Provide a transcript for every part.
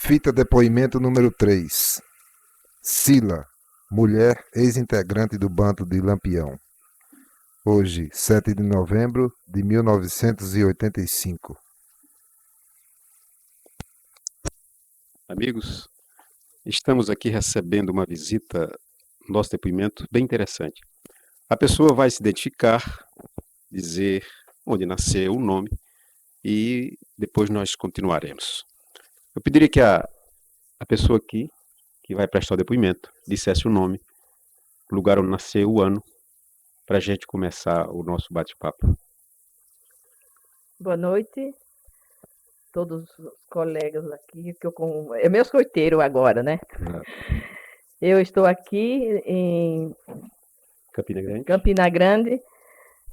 Fita depoimento número 3. Sila, mulher ex-integrante do bando de Lampião. Hoje, 7 de novembro de 1985. Amigos, estamos aqui recebendo uma visita, nosso depoimento bem interessante. A pessoa vai se identificar, dizer onde nasceu, o nome, e depois nós continuaremos. Eu pediria que a pessoa aqui, que vai prestar o depoimento, dissesse o nome, o lugar onde nasceu, o ano, para a gente começar o nosso bate-papo. Boa noite, todos os colegas aqui, é meu sorteiro agora, né? Eu estou aqui em Campina Grande.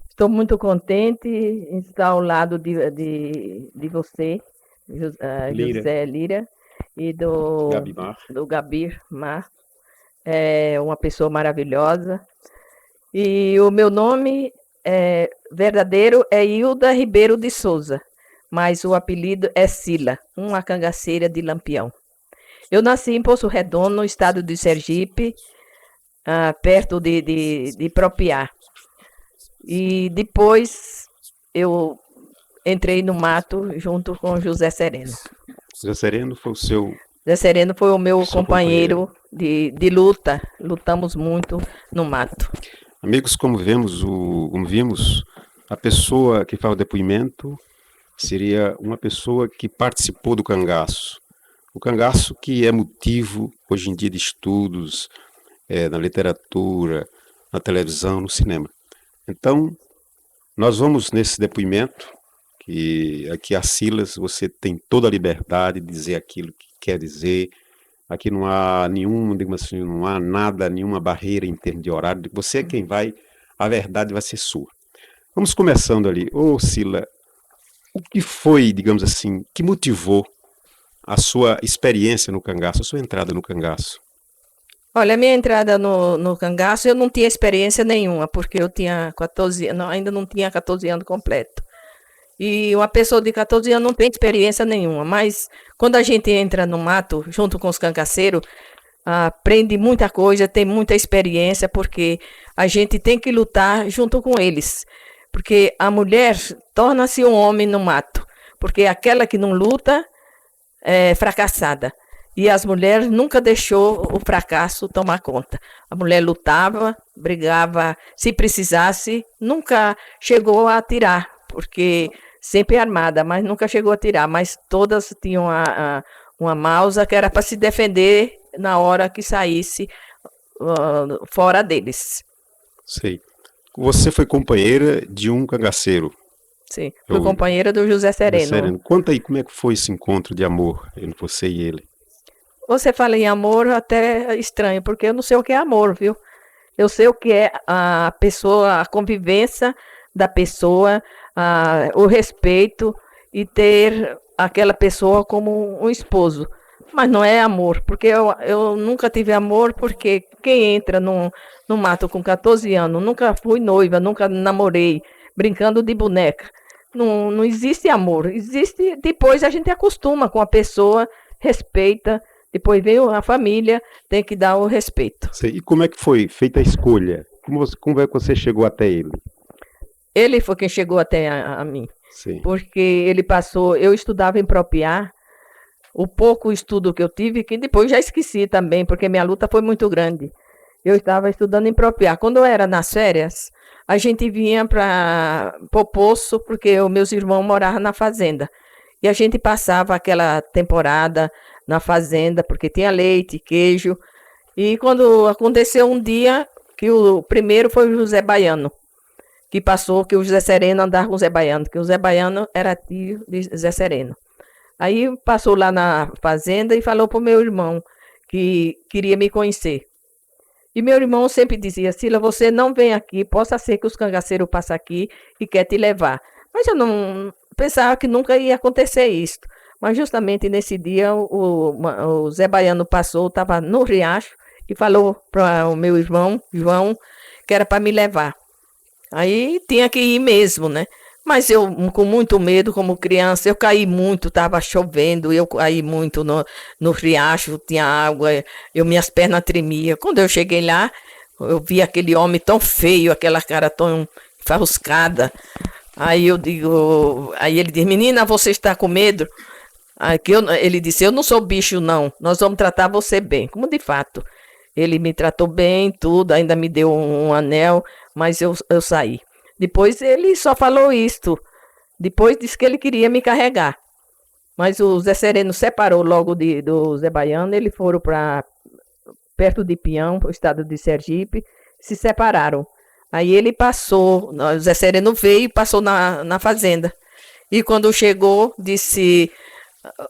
Estou muito contente em estar ao lado de você, José Lira, e do Gabir Mar. É uma pessoa maravilhosa. E o meu nome verdadeiro é Hilda Ribeiro de Souza, mas o apelido é Sila, uma cangaceira de Lampião. Eu nasci em Poço Redondo, no estado de Sergipe, perto de Propiá. E depois eu entrei no mato junto com José Sereno. José Sereno foi o seu... José Sereno foi o meu companheiro de luta. Lutamos muito no mato. Amigos, como vimos, a pessoa que faz o depoimento seria uma pessoa que participou do cangaço. O cangaço que é motivo, hoje em dia, de estudos na literatura, na televisão, no cinema. Então, nós vamos nesse depoimento, que aqui a Silas, você tem toda a liberdade de dizer aquilo que quer dizer. Aqui não há não há nada, nenhuma barreira em termos de horário. Você é quem vai, a verdade vai ser sua. Vamos começando ali. Ô, Sila, o que foi, digamos assim, que motivou a sua experiência no cangaço, a sua entrada no cangaço? Olha, a minha entrada no cangaço, eu não tinha experiência nenhuma, porque eu tinha 14 anos, ainda não tinha 14 anos completo. E uma pessoa de 14 anos não tem experiência nenhuma, mas quando a gente entra no mato, junto com os cangaceiros, aprende muita coisa, tem muita experiência, porque a gente tem que lutar junto com eles. Porque a mulher torna-se um homem no mato, porque aquela que não luta é fracassada. E as mulheres nunca deixou o fracasso tomar conta. A mulher lutava, brigava, se precisasse, nunca chegou a atirar, porque sempre armada, mas nunca chegou a atirar. Mas todas tinham uma mausa que era para se defender na hora que saísse fora deles. Sei. Você foi companheira de um cangaceiro? Sim, fui companheira do José Sereno. Conta aí como é que foi esse encontro de amor entre você e ele. Você fala em amor, até estranho, porque eu não sei o que é amor, viu? Eu sei o que é a pessoa, a convivência da pessoa, o respeito e ter aquela pessoa como um esposo. Mas não é amor, porque eu nunca tive amor, porque quem entra no mato com 14 anos, nunca fui noiva, nunca namorei, brincando de boneca. Não existe amor, existe, depois a gente acostuma com a pessoa, respeita. Depois veio a família, tem que dar o respeito. E como é que foi feita a escolha? Como é que você chegou até ele? Ele foi quem chegou até a mim. Sim. Porque ele passou, eu estudava em Propiá, o pouco estudo que eu tive, que depois já esqueci também, porque minha luta foi muito grande. Eu estava estudando em Propiá. Quando eu era nas férias, a gente vinha para o poço, porque os meus irmãos moravam na fazenda. E a gente passava aquela temporada na fazenda, porque tinha leite, queijo. E quando aconteceu um dia, que o primeiro foi o José Baiano, que passou, que o José Sereno andava com o Zé Baiano, que o Zé Baiano era tio de José Sereno. Aí passou lá na fazenda e falou para o meu irmão que queria me conhecer. E meu irmão sempre dizia, Sila, você não vem aqui, possa ser que os cangaceiros passem aqui e quer te levar. Mas eu não pensava que nunca ia acontecer isso. Mas justamente nesse dia o Zé Baiano passou, estava no riacho e falou para o meu irmão, João, que era para me levar. Aí tinha que ir mesmo, né? Mas eu, com muito medo, como criança, eu caí muito, estava chovendo, eu caí muito no riacho, tinha água, minhas pernas tremiam. Quando eu cheguei lá, eu vi aquele homem tão feio, aquela cara tão enfarruscada. Aí ele disse, menina, você está com medo? Ele disse, eu não sou bicho não, nós vamos tratar você bem. Como de fato, ele me tratou bem, tudo, ainda me deu um anel, mas eu saí. Depois ele só falou isto. Depois disse que ele queria me carregar. Mas o Zé Sereno separou logo do Zé Baiano. Eles foram para perto de Pião, o estado de Sergipe. Se separaram. Aí ele passou. O Zé Sereno veio e passou na fazenda. E quando chegou, disse...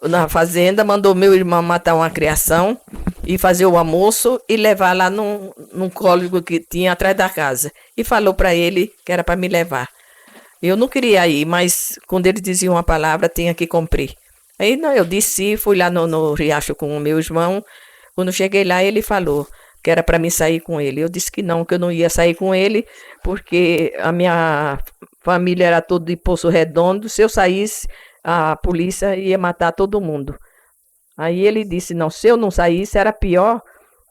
Na fazenda, mandou meu irmão matar uma criação e fazer o almoço e levar lá num córrego que tinha atrás da casa. E falou para ele que era para me levar. Eu não queria ir, mas quando ele dizia uma palavra, tinha que cumprir. Aí não, eu desci, fui lá no riacho com o meu irmão. Quando cheguei lá, ele falou que era para mim sair com ele. Eu disse que eu não ia sair com ele, porque a minha família era toda de Poço Redondo. Se eu saísse, a polícia ia matar todo mundo. Aí ele disse, não, se eu não saísse era pior,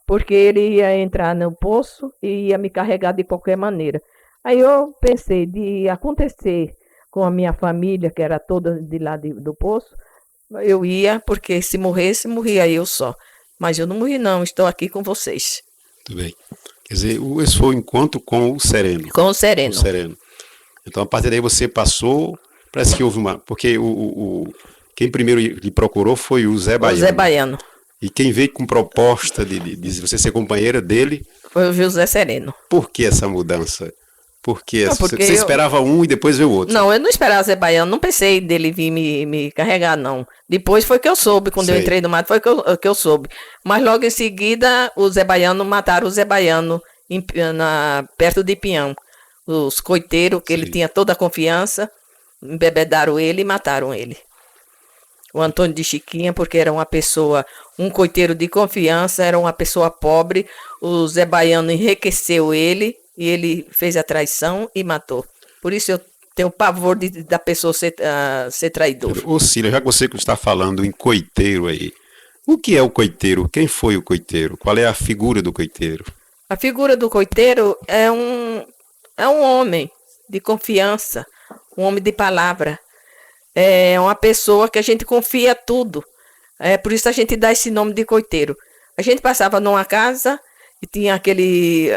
porque ele ia entrar no poço e ia me carregar de qualquer maneira. Aí eu pensei, de acontecer com a minha família, que era toda de lá do poço, eu ia, porque se morresse, morria eu só. Mas eu não morri não, estou aqui com vocês. Muito bem. Quer dizer, esse foi o encontro com o Sereno. Com o Sereno. Com o Sereno. Então, a partir daí você passou... Parece que houve uma... Porque quem primeiro lhe procurou foi o Zé Baiano. O Zé Baiano. E quem veio com proposta de você ser companheira dele... Foi o José Sereno. Por que essa mudança? Porque porque você esperava um e depois veio o outro. Não, eu não esperava o Zé Baiano. Não pensei dele vir me carregar, não. Depois foi que eu soube. Quando eu entrei no mato, foi que eu soube. Mas logo em seguida, o Zé Baiano mataram o Zé Baiano perto de Pião. Os coiteiros, que ele tinha toda a confiança... Embebedaram ele e mataram ele. O Antônio de Chiquinha, porque era uma pessoa, um coiteiro de confiança, era uma pessoa pobre. O Zé Baiano enriqueceu ele e ele fez a traição e matou. Por isso eu tenho pavor da pessoa ser traidor. Ô Cília, já que você está falando em coiteiro aí, o que é o coiteiro? Quem foi o coiteiro? Qual é a figura do coiteiro? A figura do coiteiro é um homem de confiança, um homem de palavra. É uma pessoa que a gente confia tudo. Por isso a gente dá esse nome de coiteiro. A gente passava numa casa e tinha aquele...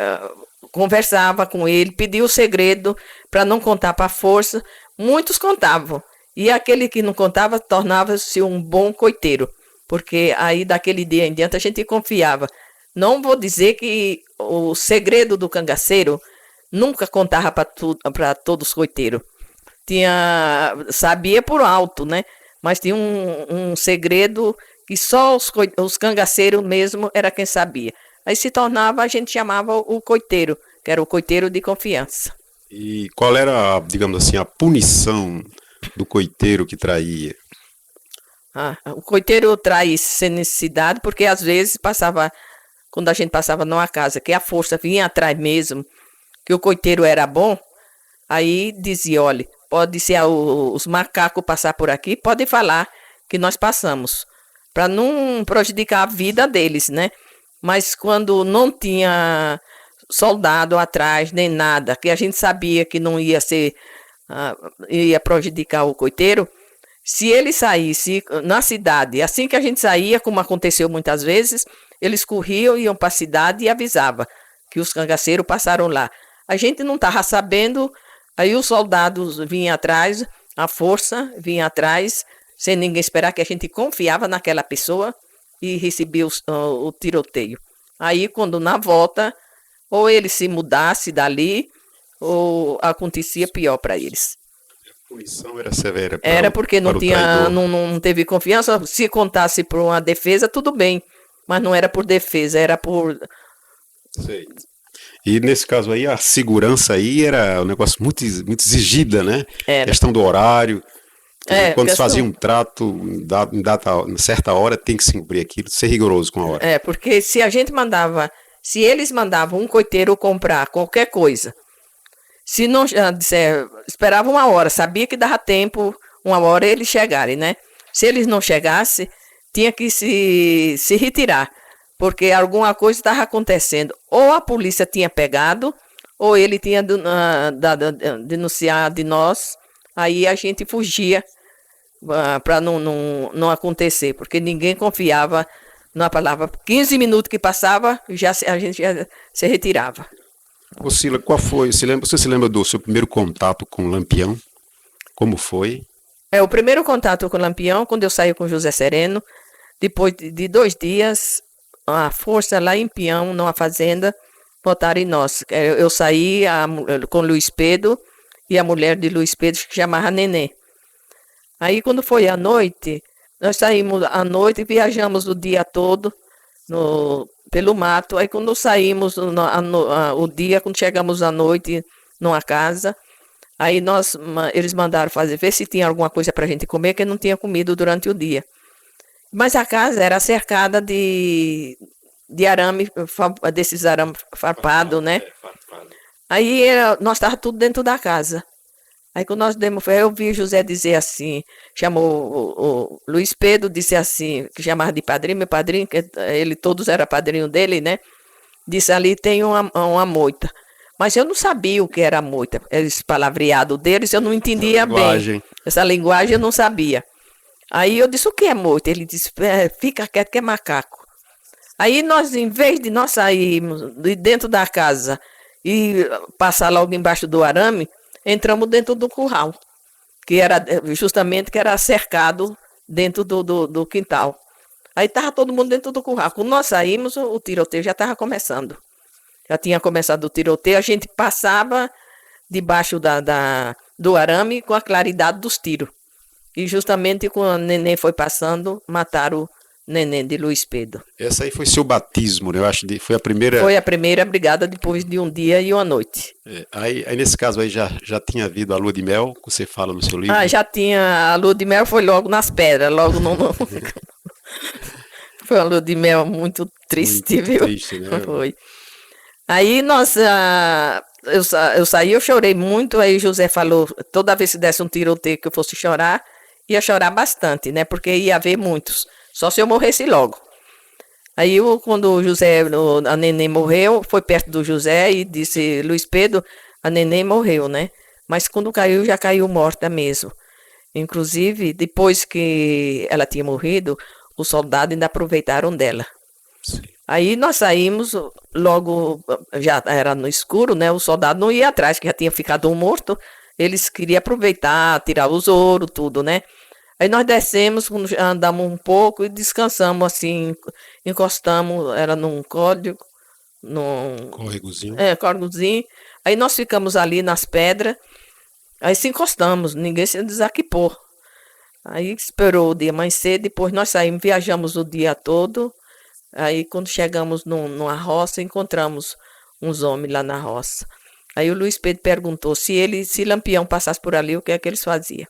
conversava com ele, pedia o segredo para não contar para a força. Muitos contavam. E aquele que não contava tornava-se um bom coiteiro. Porque aí daquele dia em diante a gente confiava. Não vou dizer que o segredo do cangaceiro nunca contava para todos os coiteiros. Sabia por alto, né? Mas tinha um segredo que só os cangaceiros mesmo era quem sabia. Aí se tornava, a gente chamava o coiteiro, que era o coiteiro de confiança. E qual era, digamos assim, a punição do coiteiro que traía? O coiteiro trai sem necessidade, porque às vezes quando a gente passava numa casa, que a força vinha atrás mesmo, que o coiteiro era bom, aí dizia, olha, pode ser os macacos passar por aqui, pode falar que nós passamos, para não prejudicar a vida deles, né? Mas quando não tinha soldado atrás, nem nada, que a gente sabia que não ia ia prejudicar o coiteiro, se ele saísse na cidade, assim que a gente saía, como aconteceu muitas vezes, eles corriam, iam para a cidade e avisavam que os cangaceiros passaram lá. A gente não estava sabendo, aí os soldados vinham atrás, a força vinha atrás, sem ninguém esperar, que a gente confiava naquela pessoa e recebia o tiroteio. Aí, quando na volta, ou ele se mudasse dali, ou acontecia pior para eles. A punição era severa. Era porque não teve confiança. Se contasse por uma defesa, tudo bem, mas não era por defesa, era por... Sei. E nesse caso aí, a segurança aí era um negócio muito, muito exigida, né? Era. Questão do horário. Quando se fazia um trato, em certa hora, tem que se cumprir aquilo, ser rigoroso com a hora. Porque se eles mandavam um coiteiro comprar qualquer coisa, Se não disser, esperava uma hora, sabia que dava tempo, uma hora eles chegarem, né? Se eles não chegassem, tinha que se retirar, porque alguma coisa estava acontecendo. Ou a polícia tinha pegado, ou ele tinha denunciado de nós, aí a gente fugia para não acontecer, porque ninguém confiava na palavra. 15 minutos que passava, a gente já se retirava. Ô Sila, qual foi? Você se lembra do seu primeiro contato com o Lampião? Como foi? O primeiro contato com o Lampião, quando eu saí com o José Sereno, depois de 2 dias, a força lá em Pião, numa fazenda, botaram em nós. Eu saí com Luiz Pedro e a mulher de Luiz Pedro, que chamava Nenê. Aí, quando foi à noite, nós saímos à noite e viajamos o dia todo pelo mato. Aí, quando saímos o dia, quando chegamos à noite numa casa, aí eles mandaram ver se tinha alguma coisa para a gente comer, que não tinha comido durante o dia. Mas a casa era cercada de arame, desses arame farpado, né? Aí nós estávamos tudo dentro da casa. Aí quando nós demos fé, eu vi José dizer assim, chamou o Luiz Pedro, disse assim, que chamava de padrinho, meu padrinho, que todos eram padrinho dele, né? Disse, ali tem uma moita. Mas eu não sabia o que era moita. Esse palavreado deles eu não entendia bem. Essa linguagem eu não sabia. Aí eu disse, o que é moita? Ele disse, fica quieto que é macaco. Aí nós, em vez de nós sairmos de dentro da casa e passar logo embaixo do arame, entramos dentro do curral, que era cercado dentro do quintal. Aí estava todo mundo dentro do curral. Quando nós saímos, o tiroteio já estava começando. Já tinha começado o tiroteio, a gente passava debaixo do arame com a claridade dos tiros. E justamente quando o Neném foi passando, mataram o Neném de Luiz Pedro. Essa aí foi seu batismo, né? Eu acho que foi a primeira... Foi a primeira brigada depois de um dia e uma noite. Aí nesse caso aí já tinha havido a lua de mel, que você fala no seu livro? Já tinha. A lua de mel foi logo nas pedras, logo no... Foi uma lua de mel muito triste, muito viu? Triste, né? Foi. Aí eu saí, eu chorei muito, aí José falou, toda vez que desse um tiroteio que eu fosse chorar, ia chorar bastante, né? Porque ia haver muitos. Só se eu morresse logo. Aí quando a Neném morreu, foi perto do José e disse, Luiz Pedro, a Neném morreu, né? Mas quando caiu, já caiu morta mesmo. Inclusive, depois que ela tinha morrido, os soldados ainda aproveitaram dela. Sim. Aí nós saímos, logo, já era no escuro, né? O soldado não ia atrás, que já tinha ficado morto. Eles queriam aproveitar, tirar os ouros, tudo, né? Aí nós descemos, andamos um pouco e descansamos assim, encostamos, era num córrego, Córregozinho. Córregozinho. Aí nós ficamos ali nas pedras, aí se encostamos, ninguém se desaquipou. Aí esperou o dia mais cedo, depois nós saímos, viajamos o dia todo. Aí quando chegamos numa roça, encontramos uns homens lá na roça. Aí o Luiz Pedro perguntou se Lampião passasse por ali, o que é que eles faziam.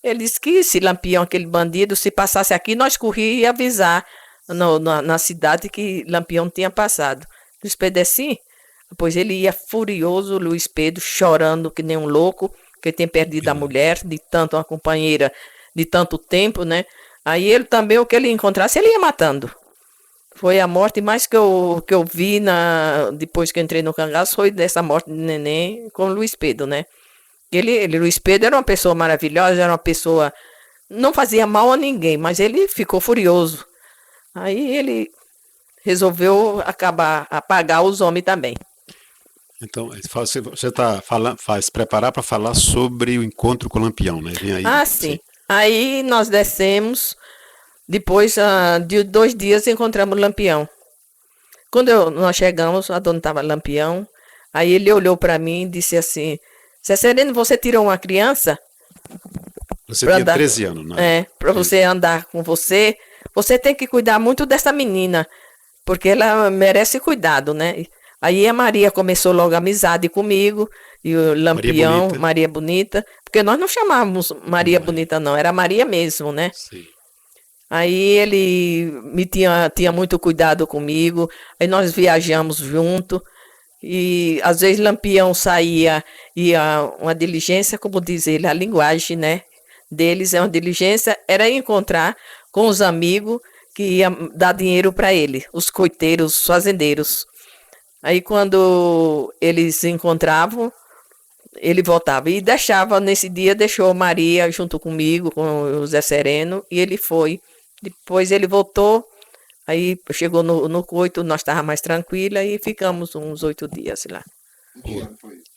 Ele disse que se Lampião, aquele bandido, se passasse aqui, nós corríamos e avisar na cidade que Lampião tinha passado. Luiz Pedro assim, pois ele ia furioso, Luiz Pedro, chorando que nem um louco, que ele tinha perdido a mulher, de tanto uma companheira, de tanto tempo, né? Aí ele também, o que ele encontrasse, ele ia matando. Foi a morte mais que eu vi depois que eu entrei no cangaço, foi dessa morte de Neném com Luiz Pedro, né? Luiz Pedro era uma pessoa maravilhosa, era uma pessoa... Não fazia mal a ninguém, mas ele ficou furioso. Aí ele resolveu apagar os homens também. Então, você está se preparar para falar sobre o encontro com o Lampião, né? Vem aí. Sim. Aí nós descemos, depois de 2 dias encontramos o Lampião. Quando nós chegamos, a dona estava Lampião, aí ele olhou para mim e disse assim... Zé Sereno, você tirou uma criança? Você tinha 13 anos, né? Para você andar com você. Você tem que cuidar muito dessa menina, porque ela merece cuidado, né? Aí a Maria começou logo a amizade comigo, e o Lampião, Maria Bonita, porque nós não chamávamos Maria Bonita, não, era Maria mesmo, né? Sim. Aí ele tinha muito cuidado comigo, aí nós viajamos junto. e às vezes Lampião saía, ia uma diligência, como diz ele, a linguagem, né, deles é uma diligência, era encontrar com os amigos que iam dar dinheiro para ele, os coiteiros, os fazendeiros. Aí quando eles se encontravam, ele voltava e deixava, nesse dia, deixou Maria junto comigo, com o Zé Sereno, e ele foi. Depois ele voltou, aí chegou no coito, nós estávamos mais tranquila e ficamos uns 8 dias lá. Em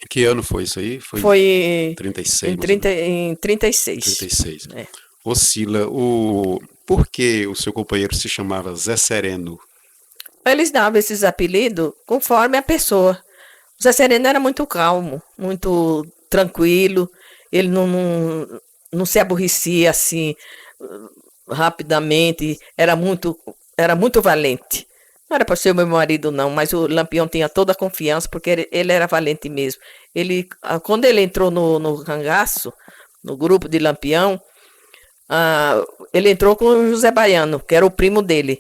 que ano foi isso aí? Foi em 36. em 36. 36. É. Ô Sila, por que o seu companheiro se chamava Zé Sereno? Eles davam esses apelidos conforme a pessoa. O Zé Sereno era muito calmo, muito tranquilo, ele não se aborrecia assim rapidamente, era muito valente. Não era para ser meu marido, não, mas o Lampião tinha toda a confiança, porque ele era valente mesmo. Quando ele entrou no cangaço, no grupo de Lampião, ele entrou com o José Baiano, que era o primo dele.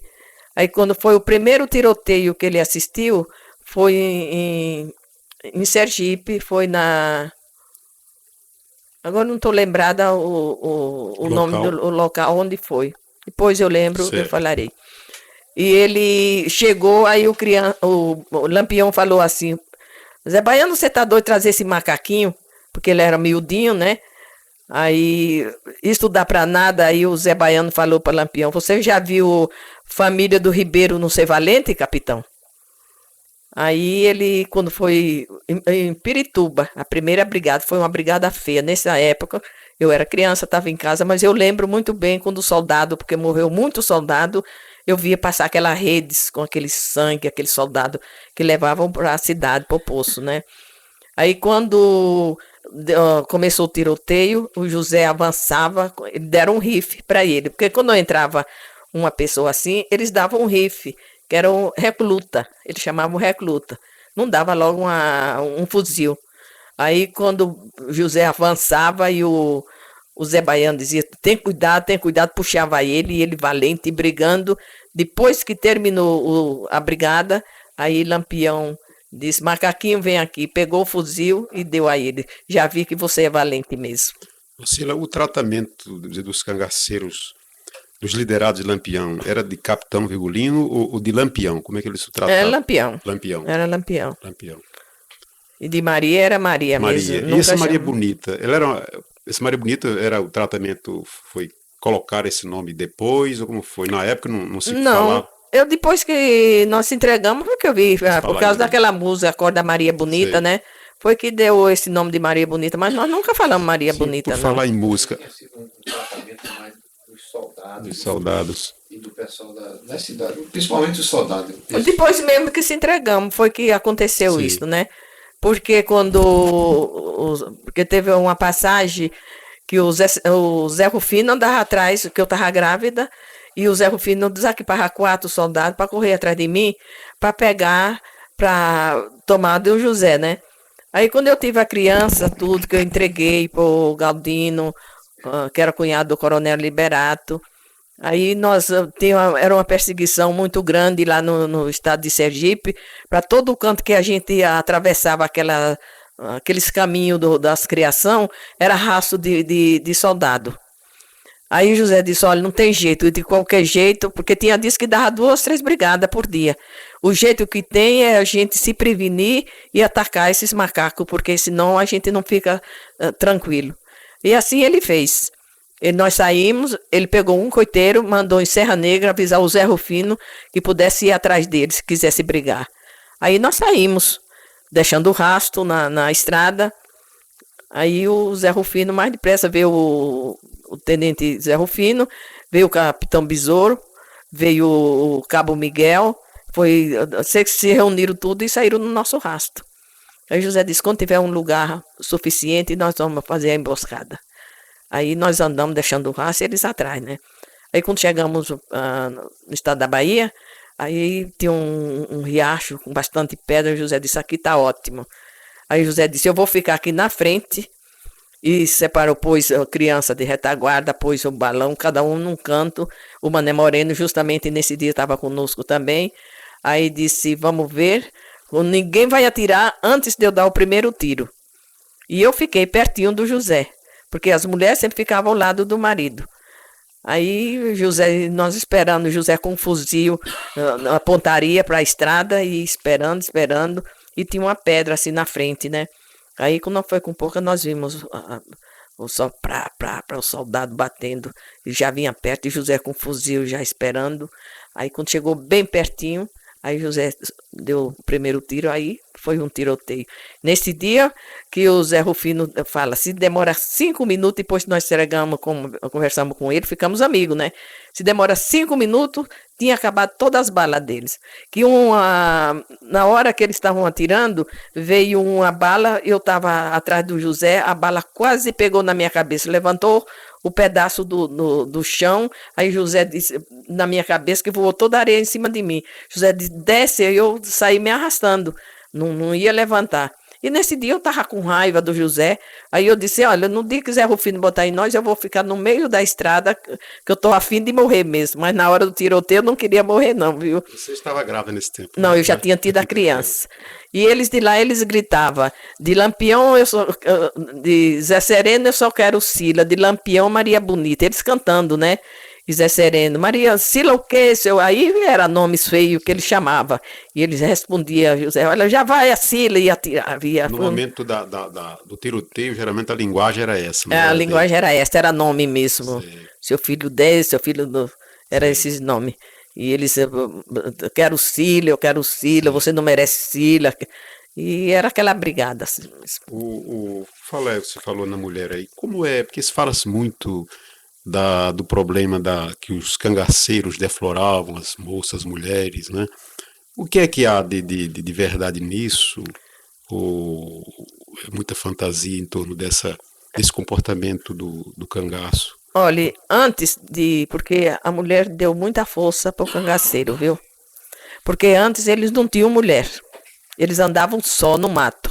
Aí quando foi o primeiro tiroteio que ele assistiu, foi em Sergipe, foi na... Agora não estou lembrada o nome do local onde foi. Depois eu lembro, certo. Eu falarei. E ele chegou, aí o Lampião falou assim, Zé Baiano, você tá doido de trazer esse macaquinho? Porque ele era miudinho, né? Aí, isso dá para nada, aí o Zé Baiano falou para Lampião, você já viu Família do Ribeiro não ser valente, capitão? Aí ele, quando foi em Pirituba, a primeira brigada, foi uma brigada feia. Nessa época, eu era criança, estava em casa, mas eu lembro muito bem quando o soldado, porque morreu muito soldado, eu via passar aquelas redes com aquele sangue, aquele soldado que levavam para a cidade, para o poço, né? Aí quando começou o tiroteio, o José avançava, deram um rifle para ele, porque quando entrava uma pessoa assim, eles davam um rifle, que era um recluta, eles chamavam recluta, não dava logo um fuzil. Aí quando o José avançava e o Zé Baiano dizia, tem cuidado, puxava ele, e ele valente, brigando. Depois que terminou a brigada, aí Lampião disse, macaquinho, vem aqui, pegou o fuzil e deu a ele. Já vi que você é valente mesmo. Sila, o tratamento dos cangaceiros, dos liderados de Lampião, era de Capitão Virgulino ou de Lampião? Como é que eles se tratavam? Era Lampião. Lampião. Era Lampião. Lampião. E de Maria era Maria mesmo. E essa Maria Bonita? Essa Maria Bonita era o tratamento, foi colocar esse nome depois, ou como foi? Na época não se falava? Eu depois que nós se entregamos, porque eu vi, por causa daquela música, Acorda Maria Bonita, sei, né? Foi que deu esse nome de Maria Bonita, mas nós nunca falamos Maria Bonita, por falar em música. Dos soldados e do pessoal da cidade, principalmente os soldados. Depois mesmo que se entregamos, foi que aconteceu, sim, isso, né? Porque porque teve uma passagem que o Zé Rufino andava atrás, que eu estava grávida, e o Zé Rufino desaquipava 4 soldados para correr atrás de mim, para pegar, para tomar do José, né? Aí quando eu tive a criança, tudo que eu entreguei para o Galdino, que era cunhado do Coronel Liberato, aí era uma perseguição muito grande lá no estado de Sergipe, para todo o canto que a gente atravessava aqueles caminhos das criação, era rastro de soldado. Aí José disse, olha, não tem jeito, de qualquer jeito, porque tinha dito que dava 2, 3 brigadas por dia. O jeito que tem é a gente se prevenir e atacar esses macacos, porque senão a gente não fica tranquilo. E assim ele fez. Nós saímos, ele pegou um coiteiro, mandou em Serra Negra avisar o Zé Rufino que pudesse ir atrás dele, se quisesse brigar. Aí nós saímos, deixando o rastro na estrada. Aí o Zé Rufino, mais depressa, veio o tenente Zé Rufino, veio o capitão Besouro, veio o cabo Miguel, se reuniram tudo e saíram no nosso rastro. Aí José disse, quando tiver um lugar suficiente, nós vamos fazer a emboscada. Aí nós andamos deixando o rastro e eles atrás, né? Aí quando chegamos no estado da Bahia, aí tinha um riacho com bastante pedra, José disse, aqui está ótimo. Aí José disse, eu vou ficar aqui na frente, e separou, pôs a criança de retaguarda, pôs o balão, cada um num canto. O Mané Moreno, justamente nesse dia, estava conosco também. Aí disse, vamos ver, Ninguém vai atirar antes de eu dar o primeiro tiro. E eu fiquei pertinho do José, porque as mulheres sempre ficavam ao lado do marido. Aí José, nós esperando, José com um fuzil na pontaria para a estrada e esperando, e tinha uma pedra assim na frente, né? Aí quando foi com pouca, nós vimos o soldado batendo, e já vinha perto, e José com um fuzil já esperando. Aí quando chegou bem pertinho, aí José deu o primeiro tiro, aí foi um tiroteio. Nesse dia que o Zé Rufino fala, se demora 5 minutos, depois que nós conversamos com ele, ficamos amigos, né? Se demora 5 minutos, tinha acabado todas as balas deles. Na hora que eles estavam atirando, veio uma bala, eu estava atrás do José, a bala quase pegou na minha cabeça, levantou o pedaço do chão, aí José disse na minha cabeça que voou toda a areia em cima de mim. José disse, desce, aí eu saí me arrastando, não ia levantar. E nesse dia eu estava com raiva do José, aí eu disse, olha, no dia que Zé Rufino botar em nós, eu vou ficar no meio da estrada, que eu estou afim de morrer mesmo, mas na hora do tiroteio eu não queria morrer não, viu? Você estava grávida nesse tempo? Não, eu já tinha tido a criança. E eles de lá, eles gritavam, de Lampião, de Zé Sereno eu só quero Cila, de Lampião Maria Bonita, eles cantando, né? E Zé Sereno, Maria Cila o quê? Aí era nomes feios que ele chamava. E eles respondiam, José, olha, já vai a Cila, e atirava. No momento do tiroteio, geralmente a linguagem era essa. A linguagem era essa, era nome mesmo. Sim. Seu filho desse, seu filho do... Era sim. Esses nomes. E eles, eu quero Cila, você não merece Cila. E era aquela brigada. Assim. Você falou na mulher aí, como é? Porque se fala-se muito do problema que os cangaceiros defloravam as moças, as mulheres, né? O que é que há de verdade nisso? Ou é muita fantasia em torno desse comportamento do cangaço? Olha, porque a mulher deu muita força para o cangaceiro, viu? Porque antes eles não tinham mulher, eles andavam só no mato.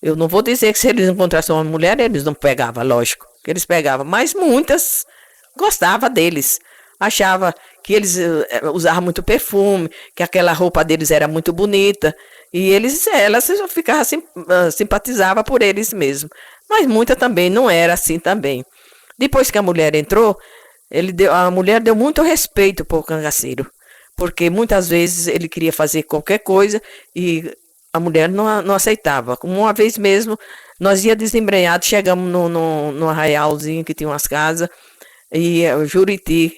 Eu não vou dizer que se eles encontrassem uma mulher, eles não pegavam, lógico, que eles pegavam, mas muitas gostavam deles, achava que eles usavam muito perfume, que aquela roupa deles era muito bonita, e elas ficavam simpatizavam por eles mesmo, mas muita também não era assim também. Depois que a mulher entrou, a mulher deu muito respeito para o cangaceiro, porque muitas vezes ele queria fazer qualquer coisa e a mulher não aceitava. Como uma vez mesmo, nós ia desembrenhados, chegamos no arraialzinho que tinha umas casas, e o Juriti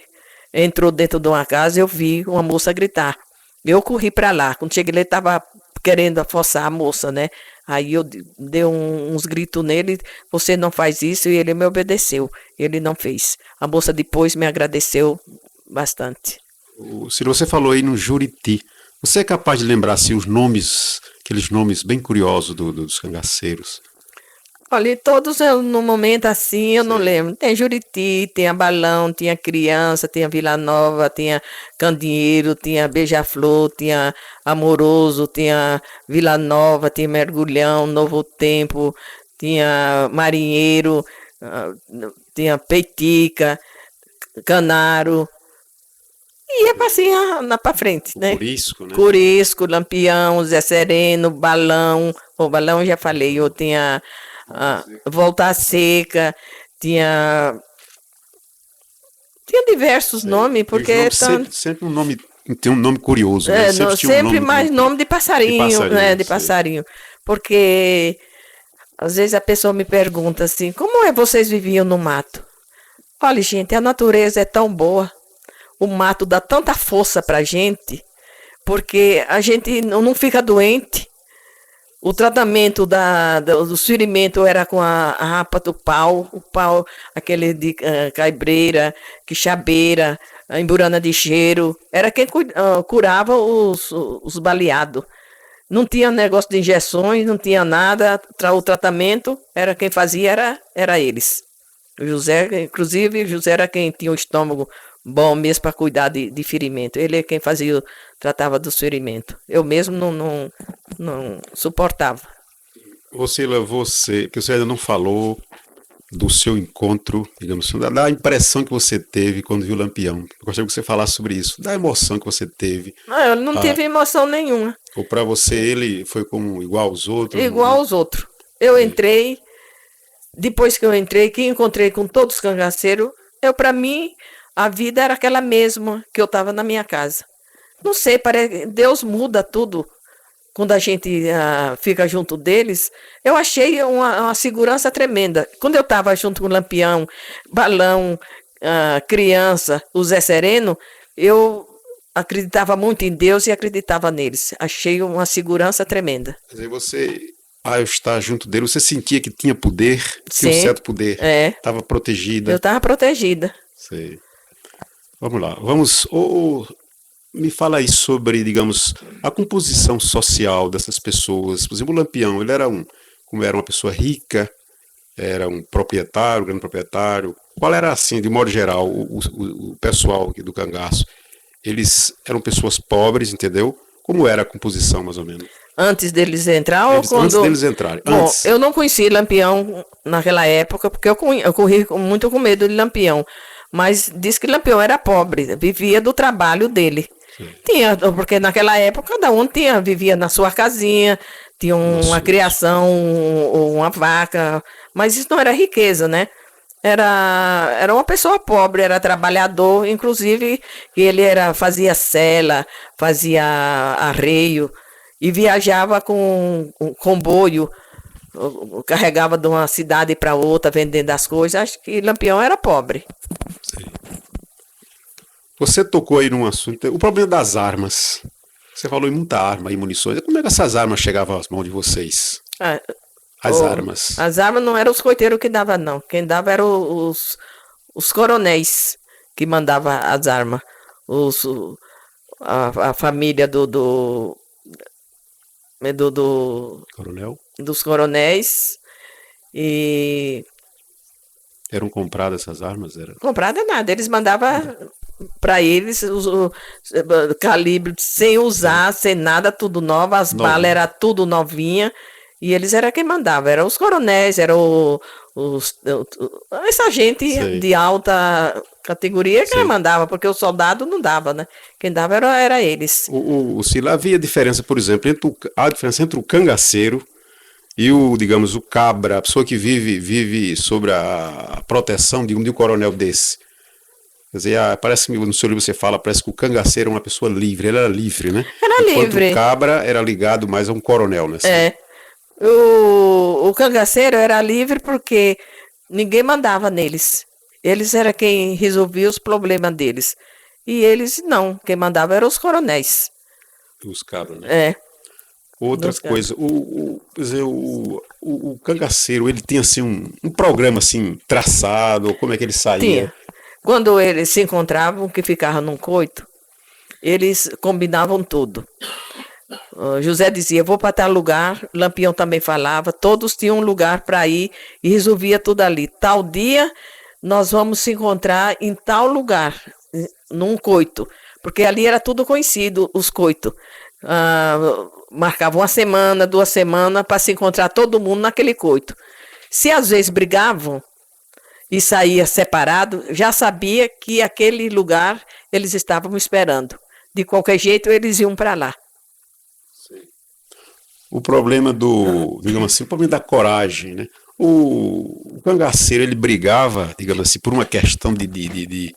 entrou dentro de uma casa e eu vi uma moça gritar. Eu corri para lá, quando cheguei ele estava querendo forçar a moça, né? Aí eu dei uns gritos nele, você não faz isso, e ele me obedeceu. Ele não fez. A moça depois me agradeceu bastante. Se você falou aí no Juriti, você é capaz de lembrar assim, aqueles nomes bem curiosos dos cangaceiros? Olha, todos no momento assim, eu não lembro. Tem Juriti, tinha Balão, tinha Criança, tinha Vila Nova, tinha Candinheiro, tinha Beija-Flor, tinha Amoroso, tinha Vila Nova, tinha Mergulhão, Novo Tempo, tinha Marinheiro, tinha Peitica, Canaro. E ia assim, para frente, né? Curisco, né? Curisco, Lampião, Zé Sereno, Balão. O Balão eu já falei, eu tinha... Volta Seca, tinha diversos nomes, porque sempre um nome, tem um nome curioso, né? Sempre mais nome de passarinho, né? De passarinho, porque às vezes a pessoa me pergunta assim, como vocês viviam no mato? Olha, gente, a natureza é tão boa, o mato dá tanta força pra gente, porque a gente não fica doente. O tratamento do ferimento era com a rapa do pau, o pau, aquele de caibreira, quixabeira, a emburana de cheiro, era quem curava os baleados. Não tinha negócio de injeções, não tinha nada, o tratamento era quem fazia, era eles. O José, inclusive, José era quem tinha o estômago bom mesmo para cuidar de ferimento. Ele é quem tratava dos ferimentos. Eu mesmo não suportava. Porque você ainda não falou do seu encontro, digamos assim, da impressão que você teve quando viu o Lampião. Eu gostaria que você falasse sobre isso, da emoção que você teve. Eu não tive emoção nenhuma. Ou para você ele foi como igual aos outros? Igual aos outros. Eu entrei, depois que eu entrei, que encontrei com todos os cangaceiros, para mim, a vida era aquela mesma que eu estava na minha casa. Não sei, parece, Deus muda tudo. Quando a gente fica junto deles, eu achei uma segurança tremenda. Quando eu estava junto com o Lampião, Balão, criança, o Zé Sereno, eu acreditava muito em Deus e acreditava neles. Achei uma segurança tremenda. Quer dizer, você, ao estar junto dele, você sentia que tinha poder, tinha um Sim, certo poder, estava protegida. Eu estava protegida. Sei. Vamos lá, me fala aí sobre, digamos, a composição social dessas pessoas. Por exemplo, o Lampião, ele era como era uma pessoa rica, era um proprietário, um grande proprietário. Qual era, assim, de modo geral, o pessoal aqui do cangaço? Eles eram pessoas pobres, entendeu? Como era a composição, mais ou menos? Antes deles entrar ou quando... Antes deles entrarem. Bom, Antes. eu não conheci Lampião naquela época, porque eu corri muito com medo de Lampião. Mas diz que Lampião era pobre, vivia do trabalho dele. Tinha, porque naquela época cada um vivia na sua casinha, tinha uma criação, uma vaca, mas isso não era riqueza, né? Era uma pessoa pobre, era trabalhador, inclusive ele fazia sela, fazia arreio e viajava com comboio, carregava de uma cidade para outra, vendendo as coisas. Acho que Lampião era pobre. Sim. Você tocou aí num assunto, o problema das armas. Você falou em muita arma e munições. Como é que essas armas chegavam às mãos de vocês? As armas. As armas não eram os coiteiros que davam, não. Quem dava eram os coronéis que mandavam as armas. A família Coronel? Dos coronéis. E... Eram compradas essas armas? Comprada nada. Eles mandavam para eles o calibre sem usar, sem nada, tudo novo. As balas eram tudo novinha. E eles eram quem mandava. Eram os coronéis, eram essa gente de alta categoria que mandava, porque o soldado não dava, né? Quem dava era eles. O Sila, havia diferença, por exemplo, a diferença entre o cangaceiro e digamos, o cabra, a pessoa que vive sobre a proteção de um coronel desse. Quer dizer, parece que no seu livro você fala, parece que o cangaceiro é uma pessoa livre, ele era livre, né? Era livre. Enquanto o cabra era ligado mais a um coronel, né? O cangaceiro era livre porque ninguém mandava neles. Eles eram quem resolvia os problemas deles. E eles não, quem mandava eram os coronéis. Os cabras, né? Outra coisa, quer dizer, o cangaceiro, ele tinha assim um programa assim traçado, como é que ele saía? Tinha. Quando eles se encontravam, que ficavam num coito, eles combinavam tudo. José dizia, vou para tal lugar, Lampião também falava, todos tinham um lugar para ir e resolvia tudo ali. Tal dia, nós vamos se encontrar em tal lugar, num coito, porque ali era tudo conhecido, os coitos. Marcavam 1 semana, 2 semanas, para se encontrar todo mundo naquele coito. Se às vezes brigavam e saía separado, já sabia que aquele lugar eles estavam esperando. De qualquer jeito, eles iam para lá. O problema digamos assim, o problema da coragem, né? O cangaceiro, ele brigava, digamos assim, por uma questão de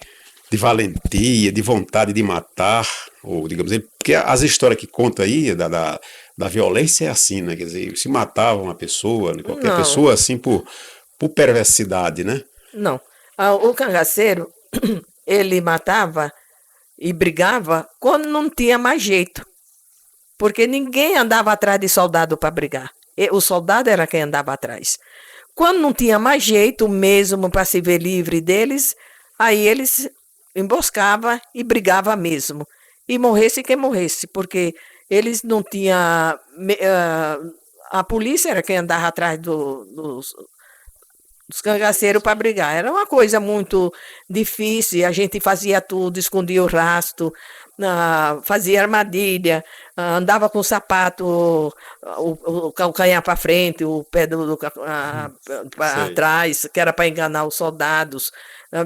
valentia, de vontade de matar, ou digamos assim, porque as histórias que conta aí da violência é assim, né? Quer dizer, se matava uma pessoa, qualquer pessoa, assim, por perversidade, né? Não. O cangaceiro, ele matava e brigava quando não tinha mais jeito. Porque ninguém andava atrás de soldado para brigar. O soldado era quem andava atrás. Quando não tinha mais jeito mesmo para se ver livre deles, aí eles emboscavam e brigavam mesmo. E morresse quem morresse, porque eles não tinham... a polícia era quem andava atrás dos cangaceiros para brigar. Era uma coisa muito difícil, a gente fazia tudo, escondia o rastro, fazia armadilha, andava com o sapato, o calcanhar para frente, o pé para trás, que era para enganar os soldados,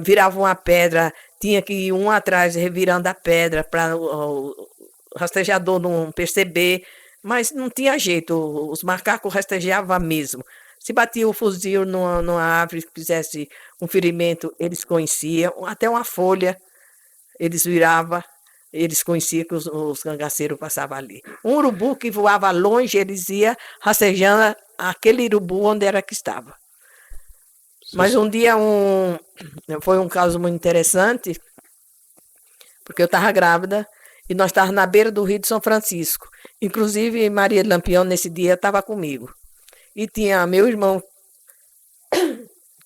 virava uma pedra, tinha que ir um atrás revirando a pedra para rastejador não perceber, mas não tinha jeito, os macacos rastejavam mesmo. Se batia o fuzil numa árvore que fizesse um ferimento, eles conheciam, até uma folha eles viravam, eles conheciam que os cangaceiros passavam ali. Um urubu que voava longe, eles iam rastejando aquele urubu onde era que estava. Mas um dia foi um caso muito interessante, porque eu estava grávida e nós estávamos na beira do Rio de São Francisco. Inclusive, Maria de Lampião, nesse dia, estava comigo. E tinha meu irmão,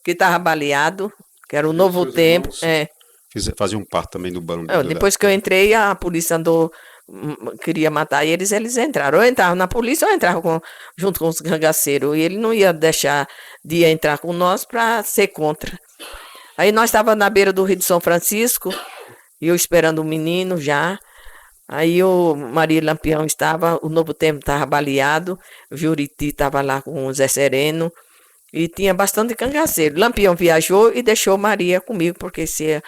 que estava baleado, que era o Novo Tempo. Faziam parte também do bando. Depois que eu entrei, a polícia andou, queria matar eles entraram. Ou entravam na polícia ou entravam junto com os cangaceiros. E ele não ia deixar de entrar com nós para ser contra. Aí nós estávamos na beira do Rio de São Francisco, e eu esperando o menino já. Aí o Maria Lampião estava, o Novo Tempo estava baleado, o Juriti estava lá com o Zé Sereno, e tinha bastante cangaceiro. Lampião viajou e deixou Maria comigo, porque se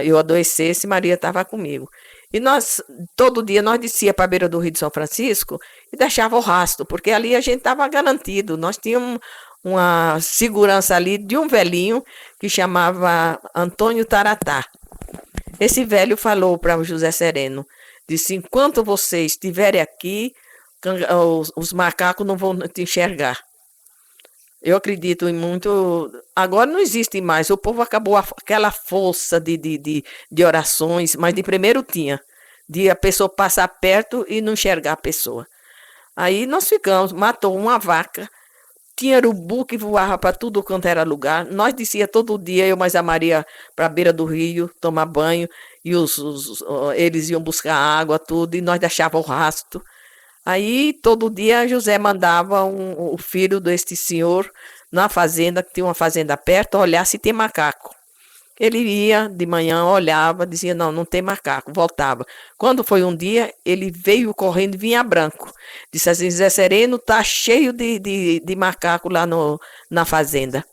eu adoecesse, Maria estava comigo. E nós, todo dia, nós descia para a beira do Rio de São Francisco e deixava o rastro, porque ali a gente estava garantido. Nós tínhamos uma segurança ali de um velhinho que chamava Antônio Taratá. Esse velho falou para o José Sereno, disse, enquanto vocês estiverem aqui, os macacos não vão te enxergar. Eu acredito em muito. Agora não existe mais. O povo acabou aquela força de orações, mas de primeiro tinha. De a pessoa passar perto e não enxergar a pessoa. Aí nós ficamos, matou uma vaca, tinha urubu que voava para tudo quanto era lugar. Nós descia todo dia, eu mais a Maria, para a beira do rio, tomar banho, e eles iam buscar água, tudo, e nós deixávamos o rastro. Aí, todo dia, José mandava o filho deste senhor na fazenda, que tinha uma fazenda perto, olhar se tem macaco. Ele ia de manhã, olhava, dizia, não tem macaco, voltava. Quando foi um dia, ele veio correndo e vinha branco. Disse assim, Zé Sereno, tá cheio de macaco lá na fazenda.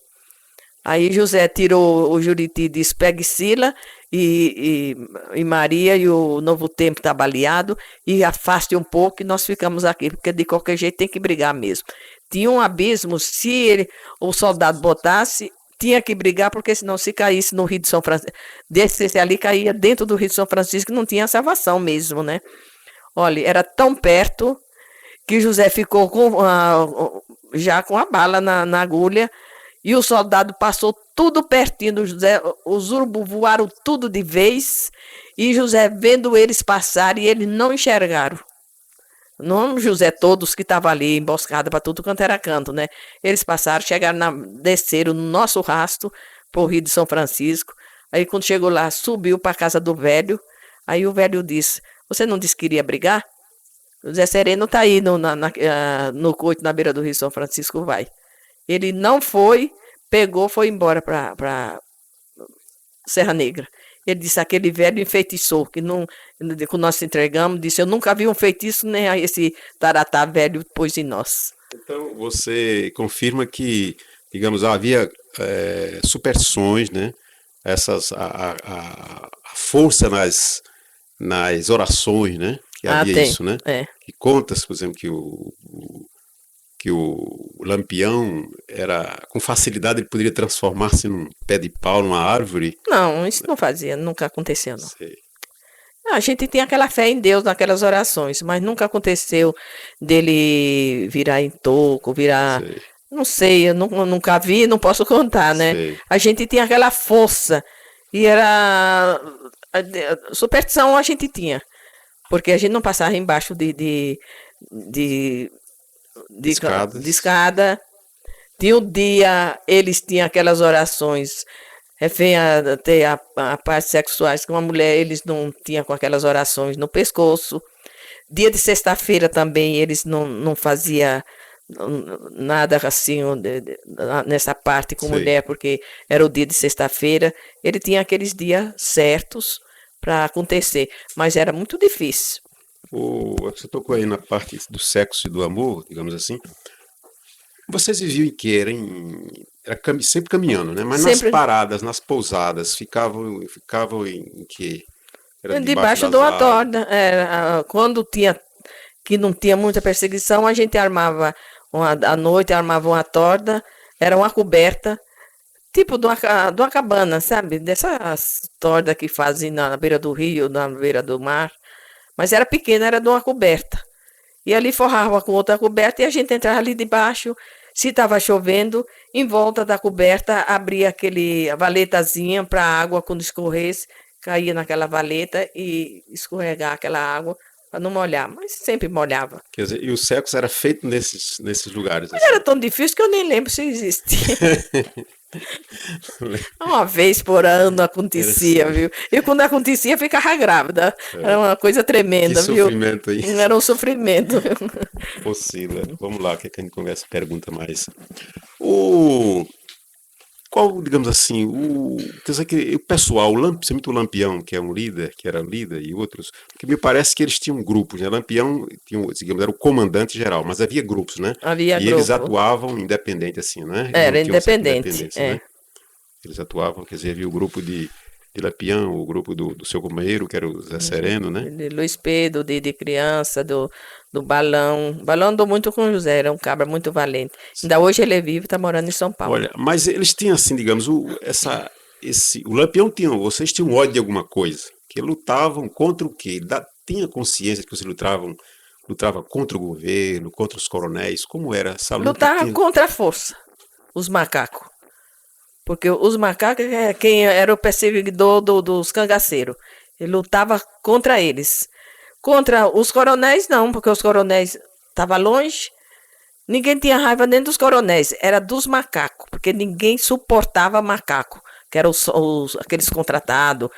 Aí José tirou o Juriti, disse, pegue Sila e Maria, e o Novo Tempo está baleado, e afaste um pouco, e nós ficamos aqui, porque de qualquer jeito tem que brigar mesmo. Tinha um abismo, se o soldado botasse, tinha que brigar, porque senão se caísse no Rio de São Francisco, descesse ali, caía dentro do Rio de São Francisco, não tinha salvação mesmo, né? Olha, era tão perto que José ficou já com a bala na agulha, e o soldado passou tudo pertinho do José, os urubus voaram tudo de vez, e José vendo eles passarem, e eles não enxergaram. Não José, todos que estavam ali, emboscados para tudo quanto era canto, né? Eles passaram, desceram no nosso rastro, para o Rio de São Francisco. Aí quando chegou lá, subiu para a casa do velho, aí o velho disse, você não disse que iria brigar? O Zé Sereno está aí no coito, na beira do Rio de São Francisco, vai. Ele não foi, pegou, foi embora para Serra Negra. Ele disse, aquele velho enfeitiçou, que quando nós se entregamos, disse, eu nunca vi um feitiço, nem esse taratá velho pôs em nós. Então, você confirma que, digamos, havia superstições, né? A força nas orações, né? Que havia isso, né? Que conta-se, por exemplo, que o Lampião era, com facilidade, ele poderia transformar-se num pé de pau, numa árvore. Não, isso não fazia, nunca aconteceu, não. Sei. A gente tem aquela fé em Deus naquelas orações, mas nunca aconteceu dele virar em toco, virar... Sei. Não sei, eu nunca vi, não posso contar, né? Sei. A gente tinha aquela força, e era... Superstição a gente tinha, porque a gente não passava embaixo de escada. Tinha um dia, eles tinham aquelas orações, até a parte sexuais com a mulher, eles não tinham com aquelas orações no pescoço. Dia de sexta-feira também, eles não faziam nada assim nessa parte com mulher, porque era o dia de sexta-feira. Ele tinha aqueles dias certos para acontecer, mas era muito difícil. Você tocou aí na parte do sexo e do amor, digamos assim. Vocês viviam em que? Era sempre caminhando, né? Mas sempre... nas paradas, nas pousadas, ficavam em que? Era Debaixo das de uma árvores. torda. Quando tinha, que não tinha muita perseguição, a gente armava, à noite armava uma torda, era uma coberta, tipo de uma cabana, sabe? Dessas tordas que fazem na beira do rio, na beira do mar. Mas era pequena, era de uma coberta. E ali forrava com outra coberta e a gente entrava ali debaixo. Se estava chovendo, em volta da coberta abria aquele a valetazinha para a água, quando escorresse, caía naquela valeta e escorregar aquela água para não molhar. Mas sempre molhava. Quer dizer, e o sexo era feito nesses lugares, Mas assim. era tão difícil que eu nem lembro se existia. Uma vez por ano acontecia, viu? E quando acontecia, ficava grávida. Era uma coisa Que tremenda, viu? sofrimento aí. Era um sofrimento. Oscila. Vamos lá, o que é que a gente conversa, pergunta mais. O, qual, digamos assim, quer dizer que o pessoal, principalmente o Lampião, que é um líder, que era líder, e outros, porque me parece que eles tinham grupos, né? Lampião, digamos, era o comandante geral, mas havia grupos, né? Havia E eles grupo. atuavam independente, assim, né? Eles Era não tinham certa independente, independência, né? Eles atuavam, quer dizer, havia o grupo de Lampião, o grupo do seu companheiro, que era o Zé Sereno, né? De Luiz Pedro, de criança, do Balão. Balão andou muito com o José, era um cabra muito valente. Ainda hoje ele é vivo, está morando em São Paulo. Olha, mas eles tinham assim, digamos, o Lampião tinha, vocês tinham ódio de alguma coisa, que lutavam contra o quê? Tinha consciência de que vocês lutava contra o governo, contra os coronéis, como era essa luta? Lutava contra a força, os macacos. Porque os macacos é quem era o perseguidor dos cangaceiros. Ele lutava contra eles. Contra os coronéis, não, porque os coronéis estavam longe. Ninguém tinha raiva nem dos coronéis, era dos macacos, porque ninguém suportava macaco, que eram aqueles contratados,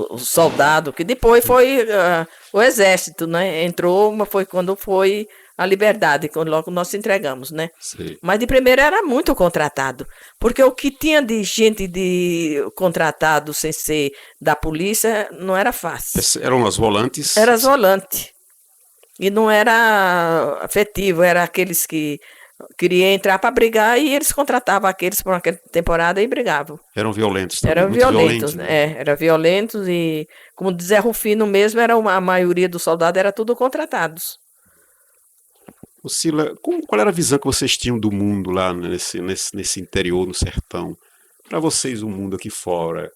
os soldados, que depois foi o exército, né? Entrou, mas foi quando foi a liberdade, quando logo nós se entregamos, né? Sim. Mas de primeiro era muito contratado, porque o que tinha de gente de contratado sem ser da polícia não era fácil. Eram as volantes? Era volante. E não era afetivo, era aqueles que queriam entrar para brigar e eles contratavam aqueles por aquela temporada e brigavam. Eram violentos também, Eram muito violentos, né? eram violentos e, como diz Zé Rufino mesmo, a maioria dos soldados era tudo contratados. Sila, qual era a visão que vocês tinham do mundo lá nesse interior, no sertão? Para vocês, o mundo aqui fora,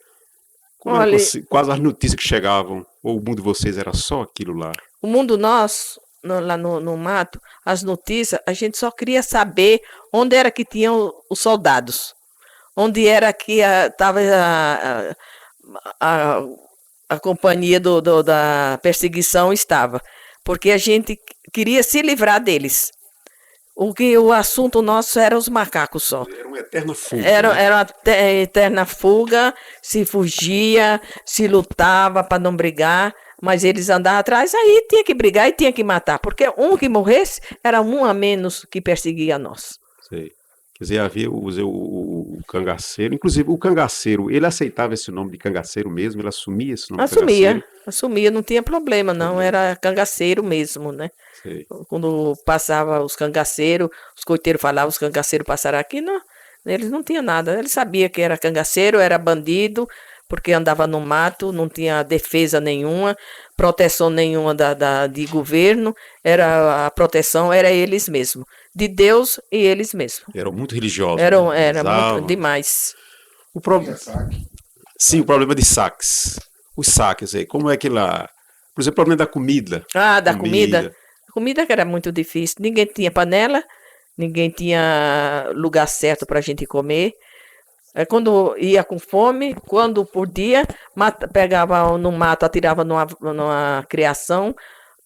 Olha, quais as notícias que chegavam? Ou o mundo de vocês era só aquilo lá? o mundo nosso, lá no mato, as notícias, a gente só queria saber onde era que tinham os soldados. Onde era que estava a companhia da perseguição estava. Porque a gente queria se livrar deles. O assunto nosso era os macacos só. Era uma eterna fuga. Era né? uma eterna fuga, se fugia, se lutava para não brigar, mas eles andavam atrás, aí tinha que brigar e tinha que matar, porque um que morresse era um a menos que perseguia nós. Sei. Quer dizer, havia o cangaceiro, inclusive o cangaceiro, ele aceitava esse nome de cangaceiro mesmo, ele assumia esse nome de cangaceiro? Assumia, não tinha problema não, era cangaceiro mesmo, né? Sei. Quando passava os cangaceiros, os coiteiros falavam, os cangaceiros passaram aqui, não, eles não tinham nada, eles sabiam que era cangaceiro, era bandido, porque andava no mato, não tinha defesa nenhuma, proteção nenhuma de governo, a proteção era eles mesmos, de Deus e eles mesmos. Eram muito religiosos. Era Rezavam. muito demais. Sim, o problema de saques. Os saques aí, como é que lá... Por exemplo, o problema da comida. Da comida. A comida que era muito difícil. Ninguém tinha panela, ninguém tinha lugar certo para a gente comer. Quando ia com fome, quando podia, pegava no mato, atirava numa criação,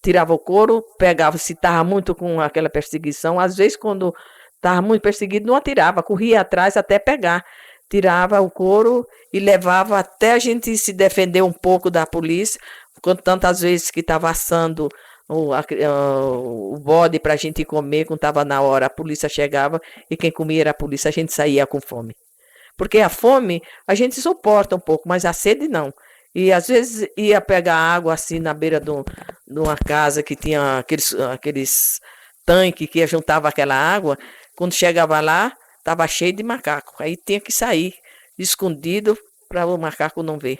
tirava o couro, pegava, se estava muito com aquela perseguição. Às vezes, quando estava muito perseguido, não atirava, corria atrás até pegar. Tirava o couro e levava até a gente se defender um pouco da polícia, tantas vezes que estava assando o bode para a gente comer, quando estava na hora, a polícia chegava e quem comia era a polícia, a gente saía com fome. Porque a fome a gente suporta um pouco, mas a sede não. E às vezes ia pegar água assim na beira de uma casa que tinha aqueles tanques que juntava aquela água, quando chegava lá, estava cheio de macaco. Aí tinha que sair escondido para o macaco não ver.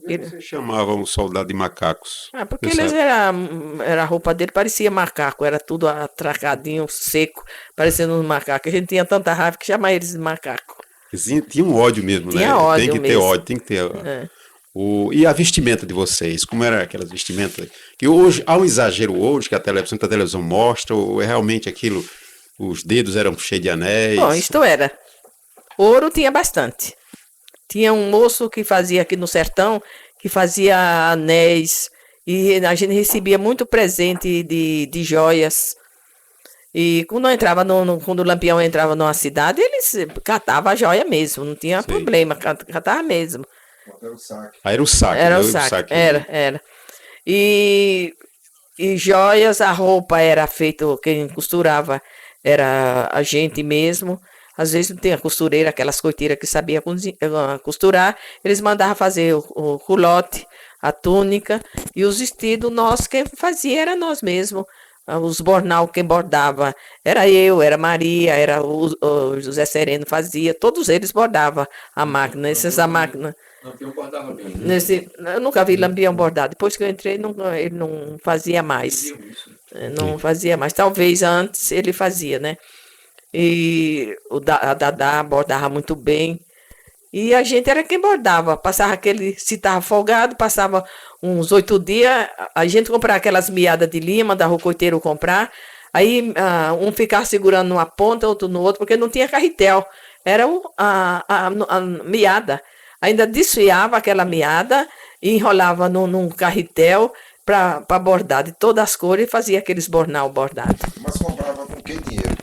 Você chamava um soldado de macacos. Porque Você eles sabe? era a roupa dele parecia macaco, era tudo atracadinho, seco, parecendo um macaco. A gente tinha tanta raiva que chamava eles de macaco. Tinha um ódio mesmo, né? Tinha Tem ódio que ter mesmo. ódio, tem que ter. É. E a vestimenta de vocês? Como era aquelas vestimentas? Que hoje, há um exagero hoje, que a televisão mostra, ou é realmente aquilo, os dedos eram cheios de anéis? Bom, isto era. Ouro tinha bastante. Tinha um moço que fazia aqui no sertão, que fazia anéis, e a gente recebia muito presente de joias. E quando eu entrava quando o Lampião entrava numa cidade, eles catavam a joia mesmo, não tinha Sei. problema, catava mesmo. Era o saque. Aí era o saque, Era né? o saque, era. E joias, a roupa era feita, quem costurava era a gente mesmo. Às vezes não tinha costureira, aquelas coiteiras que sabia costurar, eles mandavam fazer o culote, a túnica e os vestidos, nós quem fazia era nós mesmos. Os bornal quem bordava era eu, era Maria, era o José Sereno fazia, todos eles bordavam a máquina, a máquina. Lampião bordava bem, né? Eu nunca vi Lampião bordado. Depois que eu entrei, ele não fazia mais. Diziam isso. Não fazia mais. Talvez antes ele fazia, né? E a Dadá bordava muito bem. E a gente era quem bordava. Passava se estava folgado, passava uns 8 dias. A gente comprava aquelas miadas de lima, dava o coiteiro comprar. Aí um ficava segurando numa ponta, outro no outro, porque não tinha carretel. Era a miada. Ainda desfiava aquela meada e enrolava num carretel para bordar de todas as cores e fazia aqueles bornal bordado. Mas comprava com que dinheiro?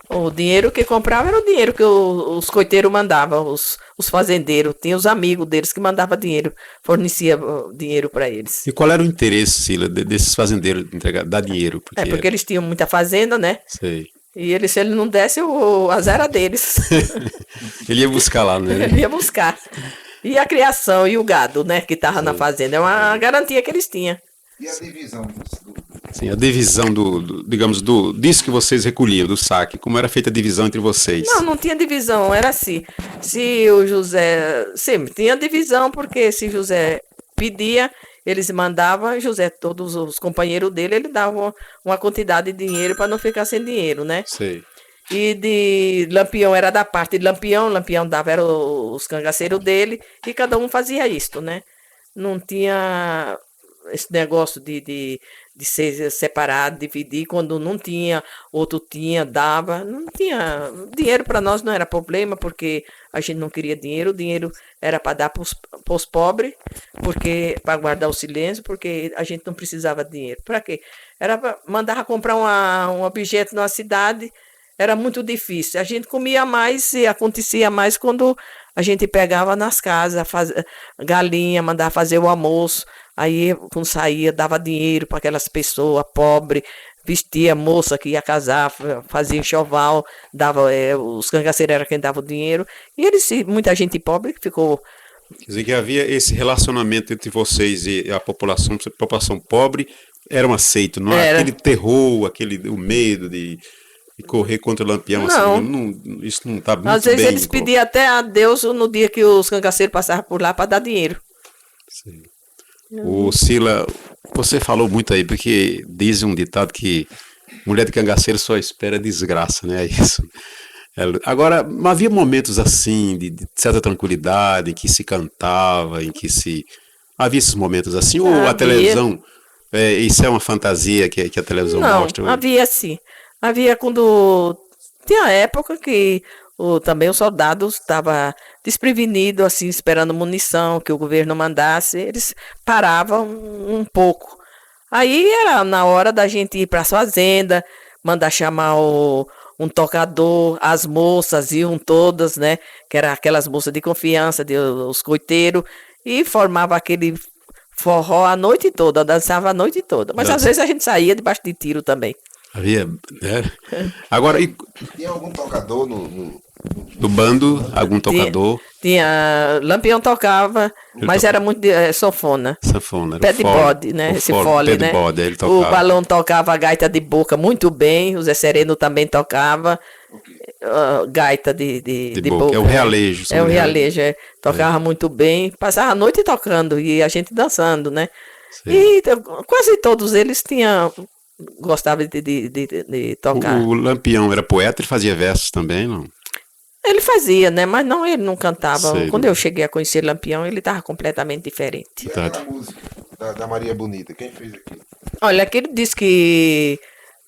O dinheiro que comprava era o dinheiro que os coiteiros mandavam, os fazendeiros. Tinha os amigos deles que mandavam dinheiro, fornecia dinheiro para eles. E qual era o interesse, Sila, desses fazendeiros de dar dinheiro? Porque eles tinham muita fazenda, né? Sei. E se ele não desse, o azar era deles. Ele ia buscar lá, né? Ele ia buscar. E a criação e o gado, né, que estava na fazenda. É uma garantia que eles tinham. E a divisão Sim, a divisão digamos, disso que vocês recolhiam, do saque. Como era feita a divisão entre vocês? Não tinha divisão, era assim. Se o José... Sempre tinha divisão, porque se José pedia, eles mandavam, José, todos os companheiros dele, ele dava uma quantidade de dinheiro para não ficar sem dinheiro, né? Sei. E de Lampião era da parte de Lampião dava era os cangaceiros dele, e cada um fazia isto, né? Não tinha esse negócio de ser separado, dividir, quando não tinha, outro tinha, dava, não tinha, dinheiro para nós não era problema, porque a gente não queria dinheiro, o dinheiro era para dar para os pobres, porque para guardar o silêncio, porque a gente não precisava de dinheiro. Para quê? Era para mandar comprar um objeto numa cidade, era muito difícil. A gente comia mais e acontecia mais quando a gente pegava nas casas, galinha, mandava fazer o almoço. Aí, quando saía, dava dinheiro para aquelas pessoas pobres, vestia moça que ia casar, fazia enxoval, dava, os cangaceiros eram quem dava o dinheiro. E muita gente pobre que ficou. Quer dizer que havia esse relacionamento entre vocês e a população pobre, era um aceito, não é? Era. Aquele terror, o medo de correr contra o Lampião, Não. assim, isso não está muito bem. Às vezes eles pediam até a Deus no dia que os cangaceiros passavam por lá para dar dinheiro. Sim. O Sila, você falou muito aí, porque diz um ditado que mulher de cangaceiro só espera desgraça, né? É isso. Agora, havia momentos assim, de certa tranquilidade, em que se cantava, em que se... Havia esses momentos assim? Ou a Havia. televisão, isso é uma fantasia que a televisão Não, mostra? havia sim. Havia quando... Tinha época que também os soldados estavam desprevenidos, assim, esperando munição, que o governo mandasse, eles paravam um pouco. Aí era na hora da gente ir para as fazendas, mandar chamar um tocador, as moças iam todas, né, que eram aquelas moças de confiança, os coiteiros, e formava aquele forró a noite toda, dançava a noite toda. Mas às vezes a gente saía debaixo de tiro também. Havia, né? Agora, Tinha algum tocador do bando, algum tocador? Tinha Lampião tocava, mas era muito de sanfona. Sanfona. Pé de bode, né? Esse fole, pé né? de bode, ele O tocava. Balão tocava a gaita de boca muito bem, o Zé Sereno também tocava. gaita de boca. É o boca, realejo. É o são realejo, Tocava muito bem, passava a noite tocando e a gente dançando, né? Sei. E quase todos eles gostavam de tocar. O Lampião era poeta, ele fazia versos também, não? Ele fazia, né? Mas não, ele não cantava. Sei, Quando não. eu cheguei a conhecer Lampião, ele estava completamente diferente. E Tá. aquela música da Maria Bonita, quem fez aquilo? Olha, aquele disse que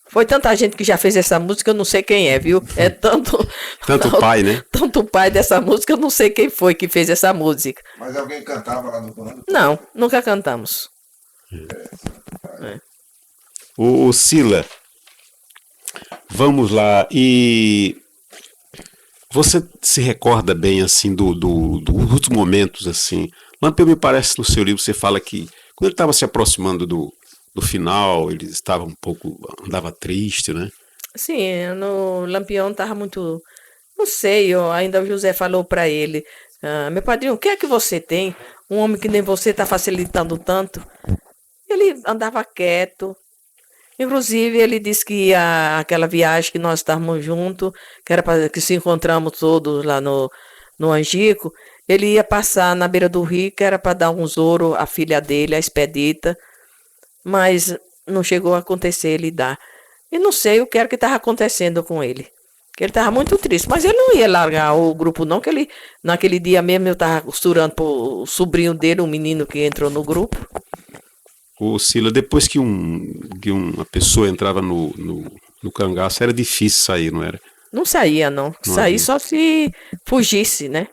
foi tanta gente que já fez essa música, eu não sei quem é, viu? É tanto Tanto o pai, né? tanto o pai dessa música, eu não sei quem foi que fez essa música. Mas alguém cantava lá no bando? Não, nunca cantamos. O Sila, vamos lá. E você se recorda bem, assim, dos últimos momentos, assim? Lampião, me parece, no seu livro, você fala que quando ele estava se aproximando do final, ele estava um pouco, andava triste, né? Sim, no Lampião estava muito. Não sei, ainda o José falou para ele: meu padrinho, o que é que você tem? Um homem que nem você está facilitando tanto. Ele andava quieto. Inclusive, ele disse que aquela viagem que nós estávamos juntos, que se encontramos todos lá no Angico, ele ia passar na beira do rio, que era para dar um ouro à filha dele, a Expedita, mas não chegou a acontecer ele dar. E não sei o que era que estava acontecendo com ele. Que ele estava muito triste, mas ele não ia largar o grupo não, que ele, naquele dia mesmo eu estava costurando para o sobrinho dele, um menino que entrou no grupo. O Sila, depois que uma pessoa entrava no cangaço, era difícil sair, não era? Não saía, não. Não Saía havia. só se fugisse, né?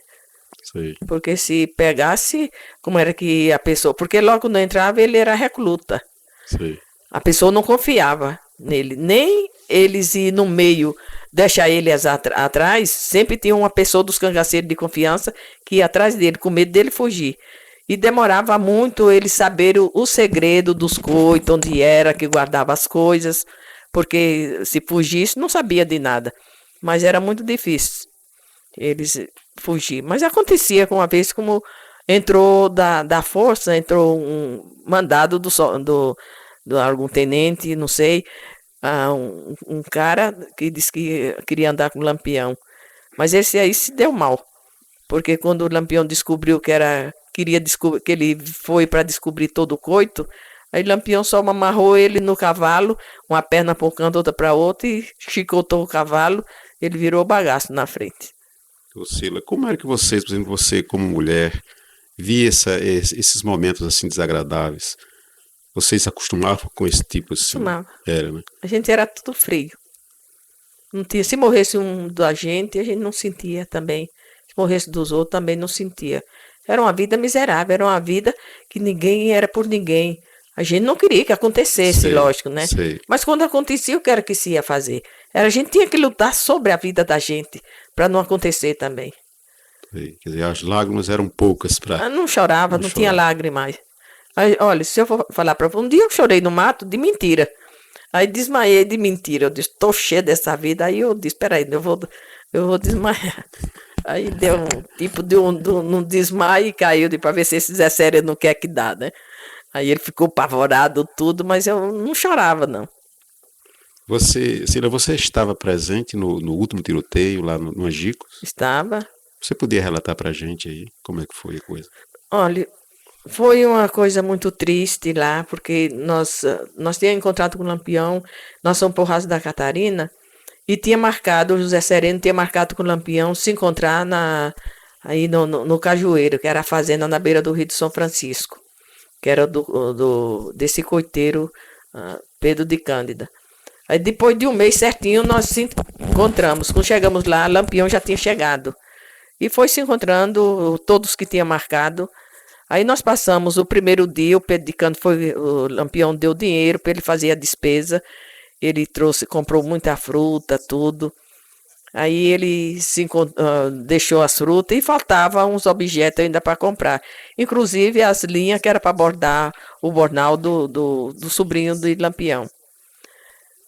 Sei. Porque se pegasse, como era que a pessoa... Porque logo quando entrava, ele era recluta. Sei. A pessoa não confiava nele. Nem eles ir no meio, deixar ele atrás, sempre tinha uma pessoa dos cangaceiros de confiança que ia atrás dele, com medo dele fugir. E demorava muito eles saberem o segredo dos coitos, onde era que guardava as coisas, porque se fugisse não sabia de nada. Mas era muito difícil eles fugir. Mas acontecia com uma vez, como entrou da força, entrou um mandado do algum tenente, não sei, um cara que disse que queria andar com o Lampião. Mas esse aí se deu mal, porque quando o Lampião descobriu que ele foi para descobrir todo o coito, aí Lampião só amarrou ele no cavalo, uma perna para um canto, outra para outra, e chicotou o cavalo, ele virou bagaço na frente. Ô, Sila, como era que vocês, por exemplo, você como mulher, via esses momentos assim desagradáveis? Vocês se acostumavam com esse tipo assim? Acostumava. Era, né? A gente era tudo frio. Não tinha, se morresse um da gente, a gente não sentia também. Se morresse dos outros, também não sentia. Era uma vida miserável, era uma vida que ninguém era por ninguém. A gente não queria que acontecesse, Sei, lógico, né? sei. Mas quando acontecia, o que era que se ia fazer? A gente tinha que lutar sobre a vida da gente, para não acontecer também. Sei. Quer dizer, as lágrimas eram poucas para. Não chorava, não tinha lágrimas. Aí, olha, se eu for falar para você, um dia eu chorei no mato de mentira. Aí desmaiei de mentira. Eu disse, estou cheia dessa vida. Aí eu disse, peraí, eu vou desmaiar. Aí deu um tipo de um desmaio e caiu para ver se esse Zé Sério não quer que dá, né? Aí ele ficou apavorado, tudo, mas eu não chorava, não. Sila, você estava presente no último tiroteio lá no Angicos? Estava. Você podia relatar para a gente aí como é que foi a coisa? Olha, foi uma coisa muito triste lá, porque nós tínhamos encontrado com o Lampião, nós somos por Raso da Catarina, e tinha marcado, o José Sereno tinha marcado com o Lampião se encontrar aí no Cajueiro, que era a fazenda na beira do Rio de São Francisco, que era desse coiteiro Pedro de Cândida. Aí depois de um mês certinho nós se encontramos. Quando chegamos lá, Lampião já tinha chegado. E foi se encontrando todos que tinham marcado. Aí nós passamos o primeiro dia, o Pedro de Cândida o Lampião deu dinheiro para ele fazer a despesa. Ele comprou muita fruta, tudo. Aí ele deixou as frutas e faltavam uns objetos ainda para comprar. Inclusive as linhas que era para bordar o bornal do sobrinho de Lampião.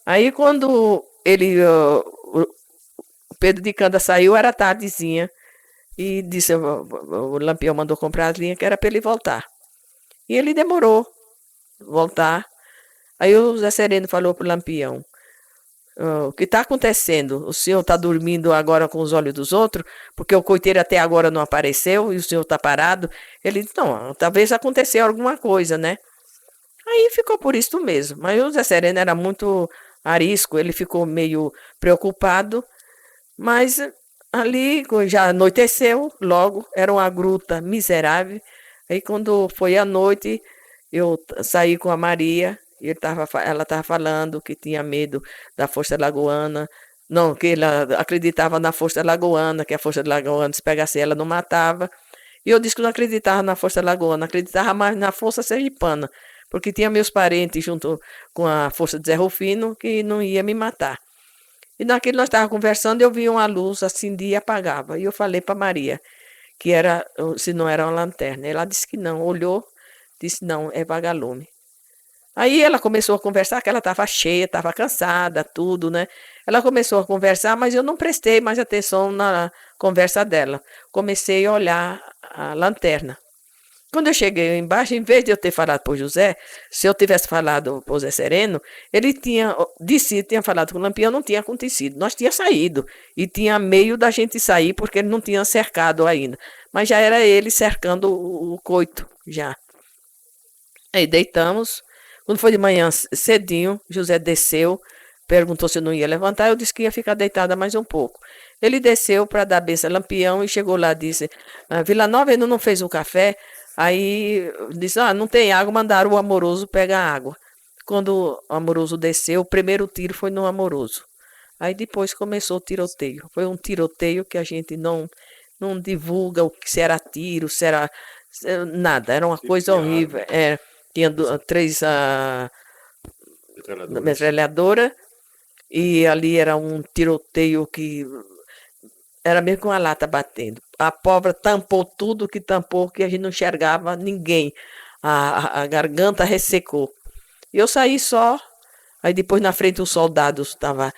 Aí quando o Pedro de Cândida saiu, era tardezinha. E disse, o Lampião mandou comprar as linhas que era para ele voltar. E ele demorou voltar. Aí o Zé Sereno falou para o Lampião, o que está acontecendo? O senhor está dormindo agora com os olhos dos outros? Porque o coiteiro até agora não apareceu e o senhor está parado? Ele disse, não, talvez aconteceu alguma coisa, né? Aí ficou por isso mesmo. Mas o Zé Sereno era muito arisco, ele ficou meio preocupado, mas ali já anoiteceu logo, era uma gruta miserável. Aí quando foi à noite, eu saí com a Maria, e ela estava falando que tinha medo da Força Lagoana, não, que ela acreditava na Força Lagoana, que a Força Lagoana, se pegasse ela, não matava. E eu disse que não acreditava na Força Lagoana, acreditava mais na Força Sergipana, porque tinha meus parentes junto com a Força de Zé Rufino que não ia me matar. E naquilo nós estávamos conversando, eu vi uma luz acendia e apagava. E eu falei para Maria que era, se não era uma lanterna. Ela disse que não, olhou, disse não, é vagalume. Aí ela começou a conversar, que ela estava cheia, estava cansada, tudo, né? Ela começou a conversar, mas eu não prestei mais atenção na conversa dela. Comecei a olhar a lanterna. Quando eu cheguei embaixo, em vez de eu ter falado para o José, se eu tivesse falado para o Zé Sereno, ele tinha falado com o Lampião, não tinha acontecido. Nós tínhamos saído e tinha meio da gente sair porque ele não tinha cercado ainda. Mas já era ele cercando o coito, já. Aí deitamos. Quando foi de manhã cedinho, José desceu, perguntou se eu não ia levantar, eu disse que ia ficar deitada mais um pouco. Ele desceu para dar benção a Lampião e chegou lá e disse, Vila Nova ainda não fez o café. Aí disse, não tem água, mandaram o Amoroso pegar água. Quando o Amoroso desceu, o primeiro tiro foi no Amoroso. Aí depois começou o tiroteio. Foi um tiroteio que a gente não divulga se era tiro, se era nada. Era uma coisa horrível. Tinha 3 metralhadoras e ali era um tiroteio que era mesmo com a lata batendo. A pobre tampou tudo que tampou, que a gente não enxergava ninguém. A garganta ressecou. E eu saí só. Aí depois na frente os soldados estavam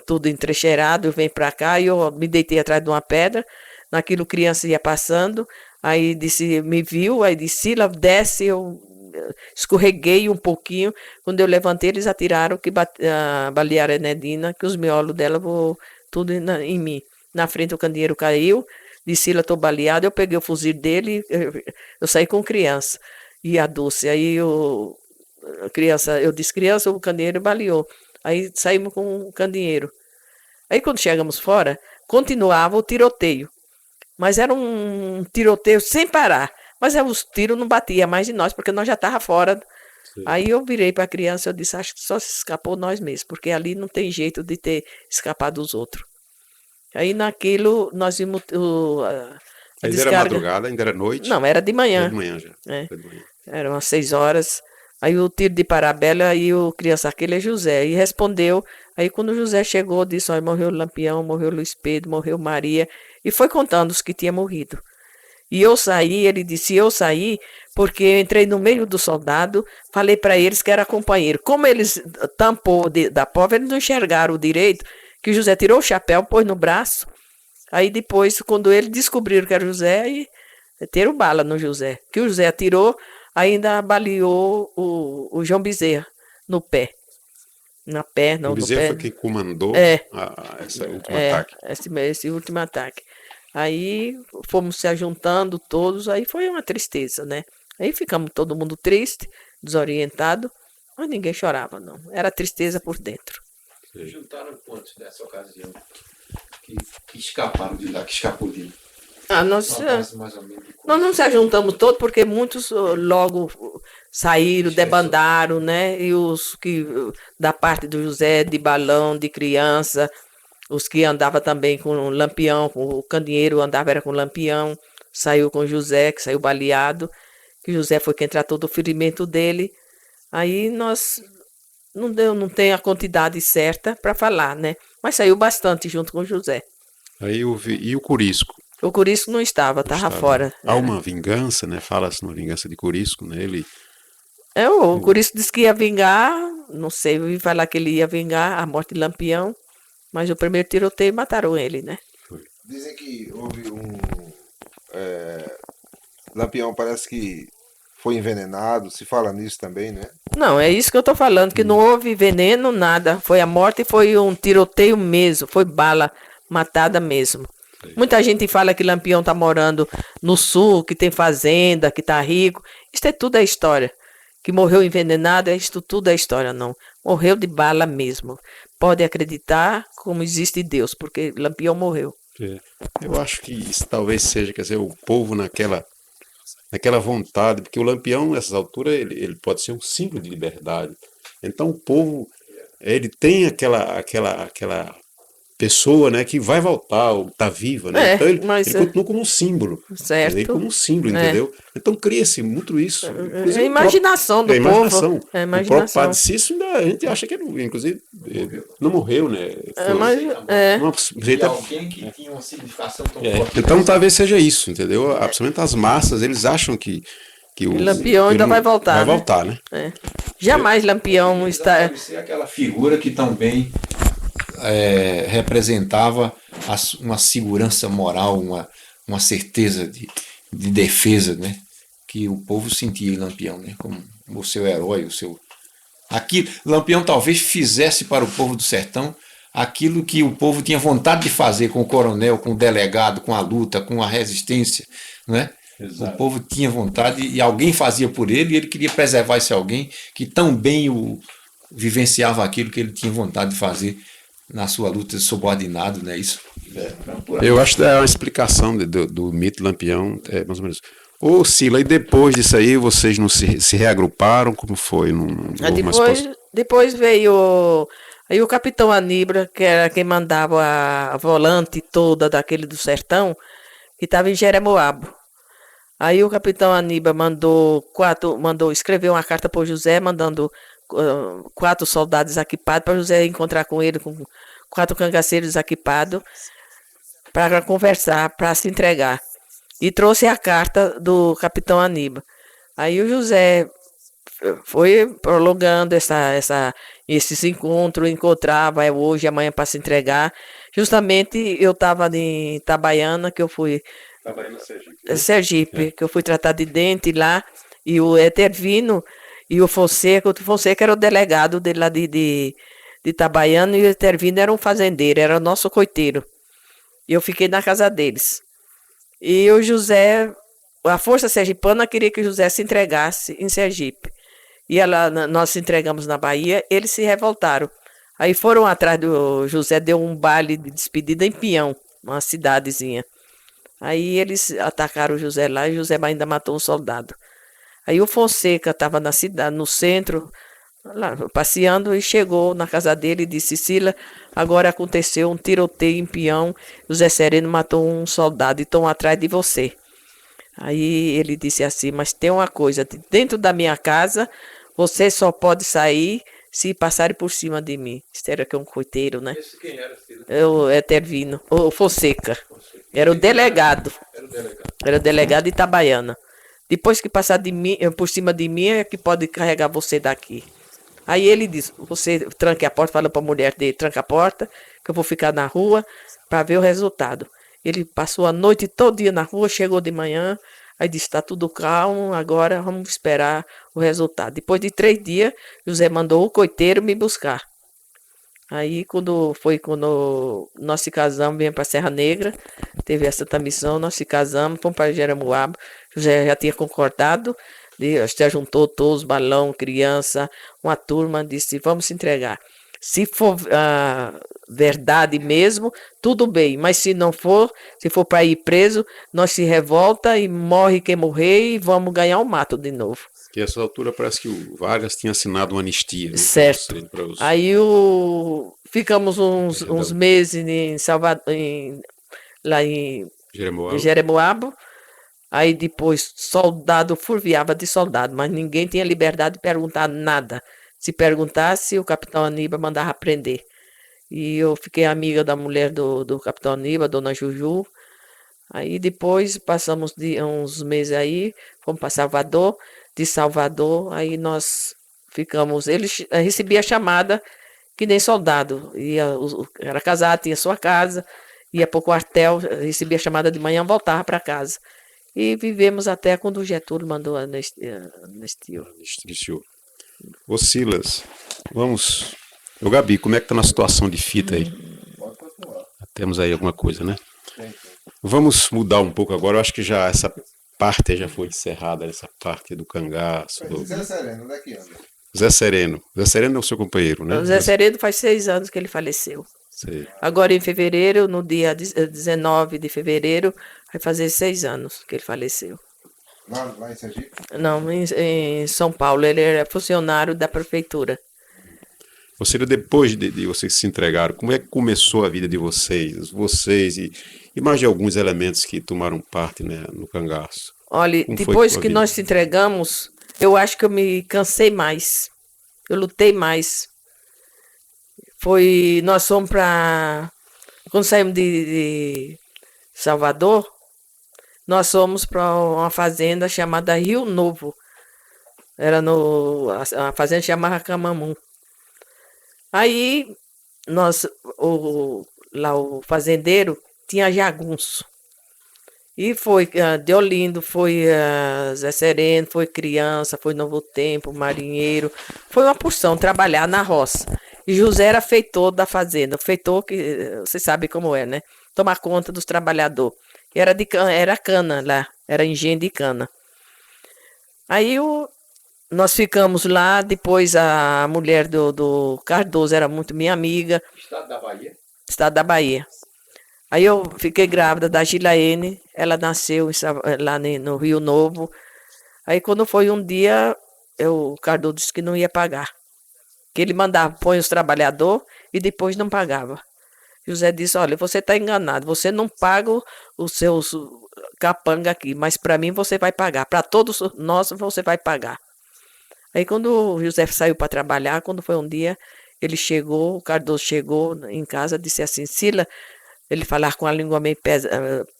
tudo entrecheirado, vem para cá, e eu me deitei atrás de uma pedra. Naquilo criança ia passando. Aí disse, me viu, aí disse, Sila, desce, eu escorreguei um pouquinho. Quando eu levantei, eles atiraram, que balearam a Nedina, que os miolos dela vão tudo em mim. Na frente o candeeiro caiu, disse, Sila, estou baleado. Eu peguei o fuzil dele, eu saí com criança. E a Dulce, aí eu disse, criança, o candeeiro baleou. Aí saímos com o candeeiro. Aí quando chegamos fora, continuava o tiroteio. Mas era um tiroteio sem parar. Mas os tiros não batiam mais de nós, porque nós já estávamos fora. Sim. Aí eu virei para a criança, eu disse, acho que só se escapou nós mesmos, porque ali não tem jeito de ter escapado dos outros. Aí naquilo nós vimos a descarga. Era madrugada, ainda era noite? Não, era de manhã. Era de manhã já. De manhã. Eram umas 6 horas. Aí o tiro de Parabela, aí o criança, aquele é José. E respondeu. Aí quando o José chegou, disse, olha, morreu o Lampião, morreu o Luiz Pedro, morreu Maria. E foi contando os que tinham morrido. E eu saí, ele disse, eu saí porque eu entrei no meio do soldado, falei para eles que era companheiro. Como eles tampou da pobre, eles não enxergaram direito, que o José tirou o chapéu, pôs no braço. Aí depois, quando eles descobriram que era José, aí teram bala no José. Que o José atirou, ainda baleou o João Bezerra no pé. Na perna, ou no pé. O Bezerra foi quem comandou esse último ataque. Esse último ataque. Aí fomos se ajuntando todos, aí foi uma tristeza, né? Aí ficamos todo mundo triste, desorientado, mas ninguém chorava, não. Era tristeza por dentro. Vocês juntaram quantos nessa ocasião que escaparam de lá, que escapou de lá? Nós não se ajuntamos todos, porque muitos logo saíram, debandaram, né? E os que da parte do José, de balão, de criança, os que andavam também com o Lampião, com o candeeiro andava era com o Lampião, saiu com o José, que saiu baleado, que o José foi quem tratou do ferimento dele. Aí nós não tem a quantidade certa para falar, né? Mas saiu bastante junto com o José. Aí e o Curisco? O Curisco não estava fora. Há uma vingança, né? Fala-se numa vingança de Curisco, né? O Curisco disse que ia vingar, não sei, eu ouvi falar que ele ia vingar a morte de Lampião, mas o primeiro tiroteio mataram ele, né? Dizem que houve Lampião parece que foi envenenado, se fala nisso também, né? Não, é isso que eu tô falando, que não houve veneno, nada. Foi a morte, foi um tiroteio mesmo, foi bala matada mesmo. Muita gente fala que Lampião tá morando no sul, que tem fazenda, que tá rico. Isso é tudo é história. Que morreu envenenado, isso tudo é história, não. Morreu de bala mesmo. Pode acreditar como existe Deus, porque Lampião morreu. Eu acho que isso talvez seja, quer dizer, o povo naquela vontade, porque o Lampião, nessas alturas, ele pode ser um símbolo de liberdade. Então o povo, ele tem aquela pessoa, né, que vai voltar, ou está viva, né? Então ele continua como um símbolo. Certo. Ele como um símbolo, entendeu? Então cria-se muito isso. É a imaginação do povo. É a O próprio imaginação. Padre Cícero, a gente acha que ele, inclusive, não morreu, né? Uma E sujeita. alguém que tinha uma significação tão forte. Então talvez seja isso, entendeu? Principalmente as massas, eles acham que o Lampião ainda ele vai voltar, Vai né? voltar, né? Jamais Lampião está. Deve ser aquela figura que também representava uma segurança moral, uma certeza de defesa, né? Que o povo sentia em Lampião, né? Como o seu herói, o seu... Aqui, Lampião talvez fizesse para o povo do sertão aquilo que o povo tinha vontade de fazer com o coronel, com o delegado, com a luta, com a resistência, né? Exato. O povo tinha vontade e alguém fazia por ele e ele queria preservar esse alguém que tão bem vivenciava aquilo que ele tinha vontade de fazer na sua luta de subordinado, né? Isso. Eu acho que é uma explicação do mito Lampião, mais ou menos. Ô Sila, e depois disso aí vocês não se reagruparam? Como foi? Depois veio aí o capitão Aníbal, que era quem mandava a volante toda daquele do sertão, que estava em Jeremoabo. Aí o capitão Aníbal escreveu uma carta para o José, mandando 4 soldados equipados para José encontrar com ele, com 4 cangaceiros equipados, para conversar, para se entregar. E trouxe a carta do capitão Aníbal. Aí o José foi prolongando esses encontros, encontrava hoje, amanhã para se entregar. Justamente eu estava em Itabaiana, que eu fui... Sergipe, que eu fui tratar de dente lá, e o Etervino e o Fonseca era o delegado dele lá de Itabaiana, e o Etervino era um fazendeiro, era o nosso coiteiro. E eu fiquei na casa deles. E o José, a Força Sergipana queria que o José se entregasse em Sergipe. E nós se entregamos na Bahia, eles se revoltaram. Aí foram atrás do José, deu um baile de despedida em Pião, uma cidadezinha. Aí eles atacaram o José lá e o José ainda matou um soldado. Aí o Fonseca estava na cidade, no centro, lá, passeando, e chegou na casa dele e disse: Sila, agora aconteceu um tiroteio em Pião, José Sereno matou um soldado e estão atrás de você. Aí ele disse assim: mas tem uma coisa, dentro da minha casa você só pode sair se passarem por cima de mim. Isso era que um coiteiro, né? Esse quem era? O Etervino, o Fonseca. Era o delegado. Era o delegado de Itabaiana. Depois que passar por cima de mim, é que pode carregar você daqui. Aí ele disse: você tranque a porta, fala para a mulher dele, tranca a porta, que eu vou ficar na rua para ver o resultado. Ele passou a noite todo dia na rua, chegou de manhã, aí disse: está tudo calmo, agora vamos esperar o resultado. Depois de 3 dias, José mandou o coiteiro me buscar. Aí quando nós se casamos, viemos para Serra Negra, teve essa missão, nós se casamos, fomos para Jeremoabo. José já tinha concordado, já juntou todos, balão, criança, uma turma, disse: vamos se entregar. Se for verdade mesmo, tudo bem, mas se não for, se for para ir preso, nós se revolta e morre quem morrer e vamos ganhar o mato de novo. Que essa altura parece que o Vargas tinha assinado uma anistia. Né, certo. Aí ficamos uns meses em Salvador, lá em Jeremoabo. Aí depois soldado furviava de soldado, mas ninguém tinha liberdade de perguntar nada. Se perguntasse, o capitão Aníbal mandava prender. E eu fiquei amiga da mulher do capitão Aníbal, dona Juju. Aí depois passamos uns meses aí, fomos para Salvador. De Salvador, aí nós ficamos. Ele recebia chamada que nem soldado. Era casado, tinha sua casa, ia para o quartel, recebia chamada de manhã, voltava para casa. E vivemos até quando o Getúlio mandou anistiou. Estriciou. Ô Silas, vamos. Ô Gabi, como é que tá na situação de fita aí? Pode continuar. Temos aí alguma coisa, né? Tem. Vamos mudar um pouco agora. Eu acho que já essa parte já foi encerrada, essa parte do cangaço. Do... Zé Sereno, onde é que anda? Zé Sereno. Zé Sereno é o seu companheiro, né? O Zé Sereno faz 6 anos que ele faleceu. Sei. Agora em fevereiro, no dia 19 de fevereiro, vai fazer 6 anos que ele faleceu. Lá em Sergipe? Não, em São Paulo. Ele era funcionário da prefeitura. Ou seja, depois de vocês se entregaram, como é que começou a vida de vocês? Vocês e mais de alguns elementos que tomaram parte, né, no cangaço. Olha, Como foi depois a que vida? nós se entregamos, eu acho que eu me cansei mais. Eu lutei mais. Nós fomos para... Quando saímos de Salvador, nós fomos para uma fazenda chamada Rio Novo. Era a fazenda chamava Camamu. Aí, lá o fazendeiro tinha jagunço. E foi Deolindo, foi Zé Sereno, foi Criança, foi Novo Tempo, Marinheiro. Foi uma porção trabalhar na roça. E José era feitor da fazenda. Feitor que você sabe como é, né? Tomar conta dos trabalhadores. Era cana lá, era engenho de cana. Aí nós ficamos lá, depois a mulher do Cardoso era muito minha amiga. Estado da Bahia. Estado da Bahia. Aí eu fiquei grávida da Gilaene, ela nasceu lá no Rio Novo. Aí quando foi um dia, o Cardoso disse que não ia pagar. Que ele mandava, põe os trabalhadores e depois não pagava. José disse, olha, você está enganado, você não paga os seus capanga aqui, mas para mim você vai pagar, para todos nós você vai pagar. Aí quando o José saiu para trabalhar, quando foi um dia, o Cardoso chegou em casa, disse assim, Sila, ele falava com a língua meio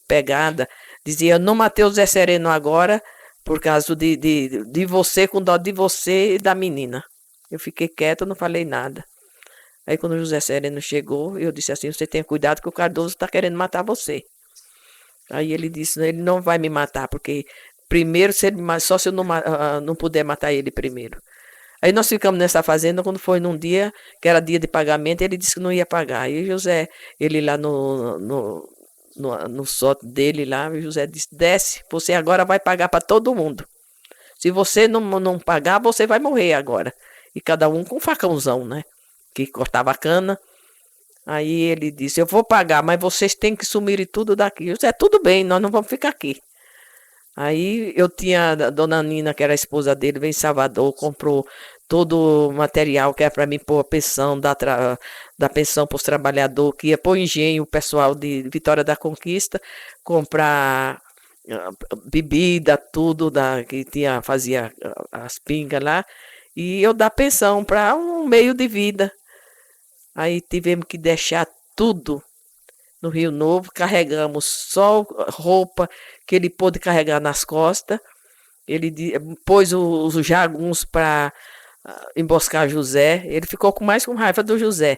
pegada, dizia, eu não matei o Zé Sereno agora, por causa de você, com dó de você e da menina. Eu fiquei quieta, não falei nada. Aí quando o José Sereno chegou, eu disse assim, você tenha cuidado que o Cardoso está querendo matar você. Aí ele disse, ele não vai me matar, porque primeiro, só se eu não puder matar ele primeiro. Aí nós ficamos nessa fazenda, quando foi num dia, que era dia de pagamento, ele disse que não ia pagar. Aí o José, ele lá no sótão dele lá, o José disse, desce, você agora vai pagar para todo mundo. Se você não pagar, você vai morrer agora. E cada um com um facãozão, né? Que cortava a cana. Aí ele disse, eu vou pagar, mas vocês têm que sumir tudo daqui. Eu disse, tudo bem, nós não vamos ficar aqui. Aí eu tinha a dona Nina, que era a esposa dele, veio em Salvador, comprou todo o material que era para mim pôr a pensão, da pensão para os trabalhadores, que ia pôr engenho, o pessoal de Vitória da Conquista, comprar bebida, tudo que fazia as pingas lá, e eu dar pensão para um meio de vida. Aí tivemos que deixar tudo no Rio Novo, carregamos só roupa que ele pôde carregar nas costas. Ele pôs os jaguns para emboscar José. Ele ficou mais com raiva do José.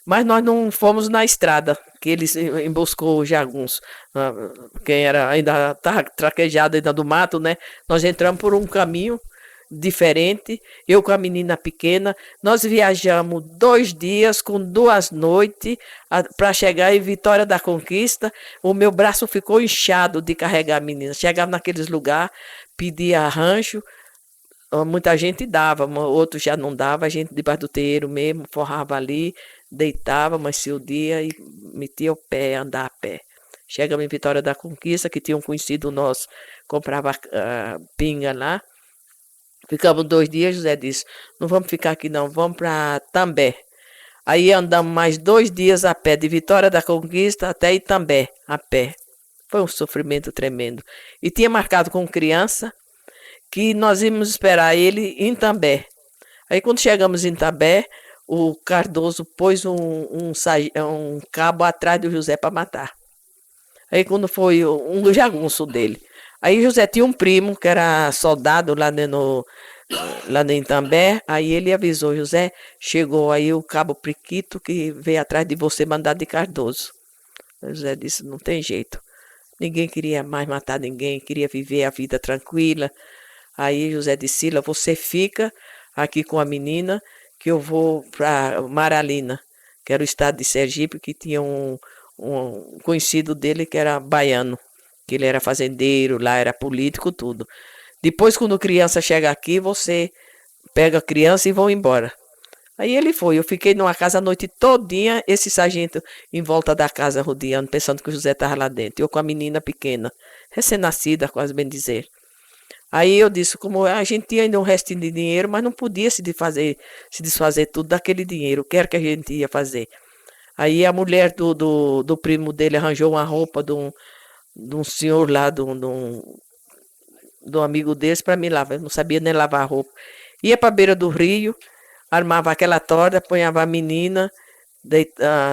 Mas nós não fomos na estrada, que ele emboscou os jaguns. Quem era ainda estava traquejado ainda do mato, né? Nós entramos por um caminho diferente, eu com a menina pequena, nós viajamos 2 dias com 2 noites para chegar em Vitória da Conquista. O meu braço ficou inchado de carregar a menina. Chegava naqueles lugares, pedia rancho, muita gente dava, outros já não dava, a gente debaixo do terreiro mesmo, forrava ali, deitava, amanhecia o dia e metia o pé, andar a pé. Chegamos em Vitória da Conquista, que tinha um conhecido nosso, comprava pinga lá. Ficamos 2 dias, José disse, não vamos ficar aqui não, vamos para També. Aí andamos mais 2 dias a pé, de Vitória da Conquista até Itambé, a pé. Foi um sofrimento tremendo. E tinha marcado com criança que nós íamos esperar ele em Itambé. Aí quando chegamos em Itambé, o Cardoso pôs um cabo atrás do José para matar. Aí quando foi um jagunço dele. Aí José tinha um primo que era soldado lá em Itambé. Aí ele avisou, José, chegou aí o cabo Priquito que veio atrás de você mandar de Cardoso. Aí José disse, não tem jeito. ninguém queria mais matar ninguém, queria viver a vida tranquila. Aí José disse, Sila, você fica aqui com a menina, que eu vou para Maralina, que era o estado de Sergipe, que tinha um conhecido dele que era baiano, que ele era fazendeiro, lá era político, tudo. Depois, quando criança chega aqui, você pega a criança e vão embora. Aí ele foi, eu fiquei numa casa a noite todinha, esse sargento em volta da casa rodeando, pensando que o José estava lá dentro. Eu com a menina pequena, recém-nascida, quase bem dizer. Aí eu disse, como a gente tinha ainda um restinho de dinheiro, mas não podia se desfazer tudo daquele dinheiro, o que era que a gente ia fazer? Aí a mulher do primo dele arranjou uma roupa de um senhor lá, de um amigo desse, para me lavar. Eu não sabia nem lavar a roupa. Ia para a beira do rio, armava aquela torda, apanhava a menina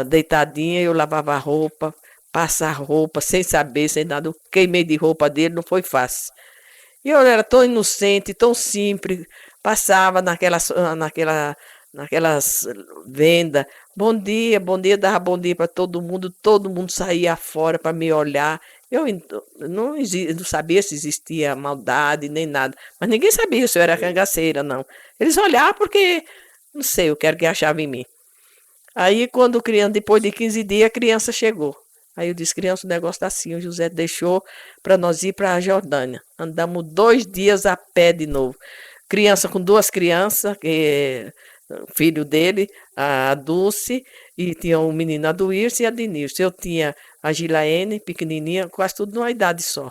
deitadinha, eu lavava a roupa, passar roupa, sem saber, sem nada. Eu queimei de roupa dele, não foi fácil. E eu era tão inocente, tão simples, passava naquelas vendas, bom dia, dava bom dia para todo mundo saía fora para me olhar. Eu não sabia se existia maldade nem nada, mas ninguém sabia se eu era cangaceira, não. Eles olhavam porque, não sei o que era que achavam em mim. Aí, quando criança, depois de 15 dias, a criança chegou. Aí eu disse, criança, o negócio está assim, o José deixou para nós ir para a Jordânia. Andamos 2 dias a pé de novo. Criança com 2 crianças, filho dele, a Dulce, e tinha um menino, a Duírce e a Denilce. Eu tinha a Gilaene, pequenininha, quase tudo numa idade só.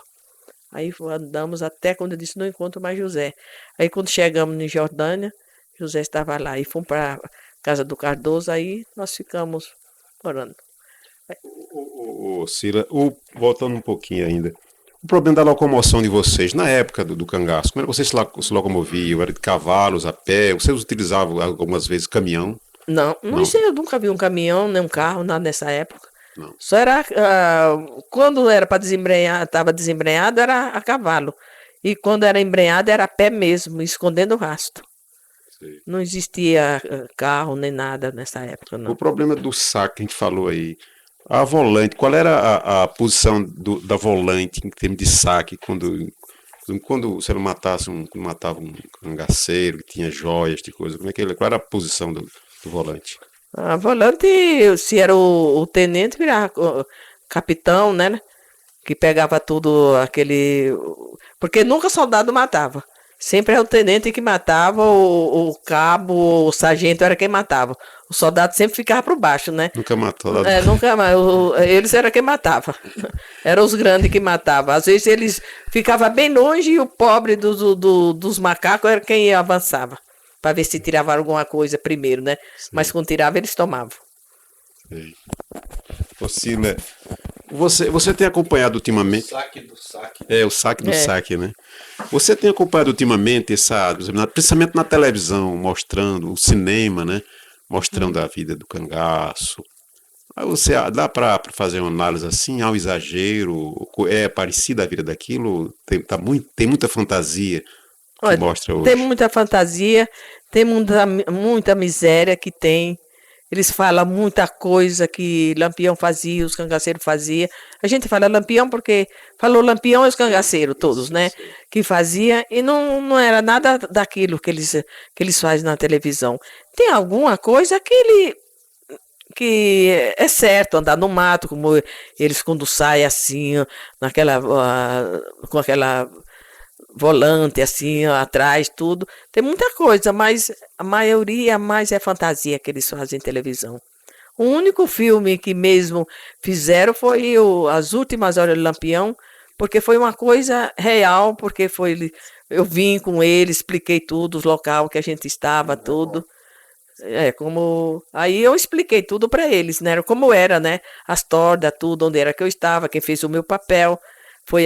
Aí andamos até quando eu disse, não encontro mais José. Aí quando chegamos em Jordânia, José estava lá. E fomos para a casa do Cardoso, aí nós ficamos morando. Sila, voltando um pouquinho ainda, o problema da locomoção de vocês, na época do cangaço, como era que vocês se locomoviam? Era de cavalos, a pé? Vocês utilizavam algumas vezes caminhão? Não, Não. eu nunca vi um caminhão, nem um carro, nada nessa época. Não. Só era, quando era para desembrenhar, estava desembrenhado, era a cavalo. E quando era embrenhado, era a pé mesmo, escondendo o rastro. Sim. Não existia carro nem nada nessa época, não. O problema do saque que a gente falou aí, a volante, qual era a posição da volante em termos de saque quando você não matava um cangaceiro que tinha joias, de coisa, qual era a posição do volante? A volante, se era o tenente, virava capitão, né? Que pegava tudo aquele... Porque nunca soldado matava. Sempre era o tenente que matava, o cabo, o sargento era quem matava. O soldado sempre ficava por baixo, né? Nunca matou. Nunca mais. Eles eram quem matava. Eram os grandes que matavam. Às vezes eles ficavam bem longe e o pobre dos macacos era quem avançava. Para ver se tirava alguma coisa primeiro, né? Sim. Mas quando tirava, eles tomavam. Sim. Sila, você tem acompanhado ultimamente... O saque do saque. O saque do saque, né? Você tem acompanhado ultimamente principalmente na televisão, mostrando o cinema, né? Mostrando a vida do cangaço. Aí dá para fazer uma análise assim, há um exagero, é parecida a vida daquilo, tem muita fantasia que Olha, mostra hoje. Tem muita fantasia, tem muita miséria que tem. Eles falam muita coisa que Lampião fazia, os cangaceiros faziam. A gente fala Lampião porque falou Lampião e os cangaceiros todos, né? Que fazia e não era nada daquilo que eles fazem na televisão. Tem alguma coisa que é certo, andar no mato, como eles quando saem assim, com aquela volante assim, atrás, tudo. Tem muita coisa, mas a maioria mais é fantasia que eles fazem em televisão. O único filme que mesmo fizeram foi As Últimas Horas do Lampião, porque foi uma coisa real, porque eu vim com ele, expliquei tudo, os locais que a gente estava, tudo. Aí eu expliquei tudo para eles, né? Como era, né? As tordas, tudo, onde era que eu estava, quem fez o meu papel.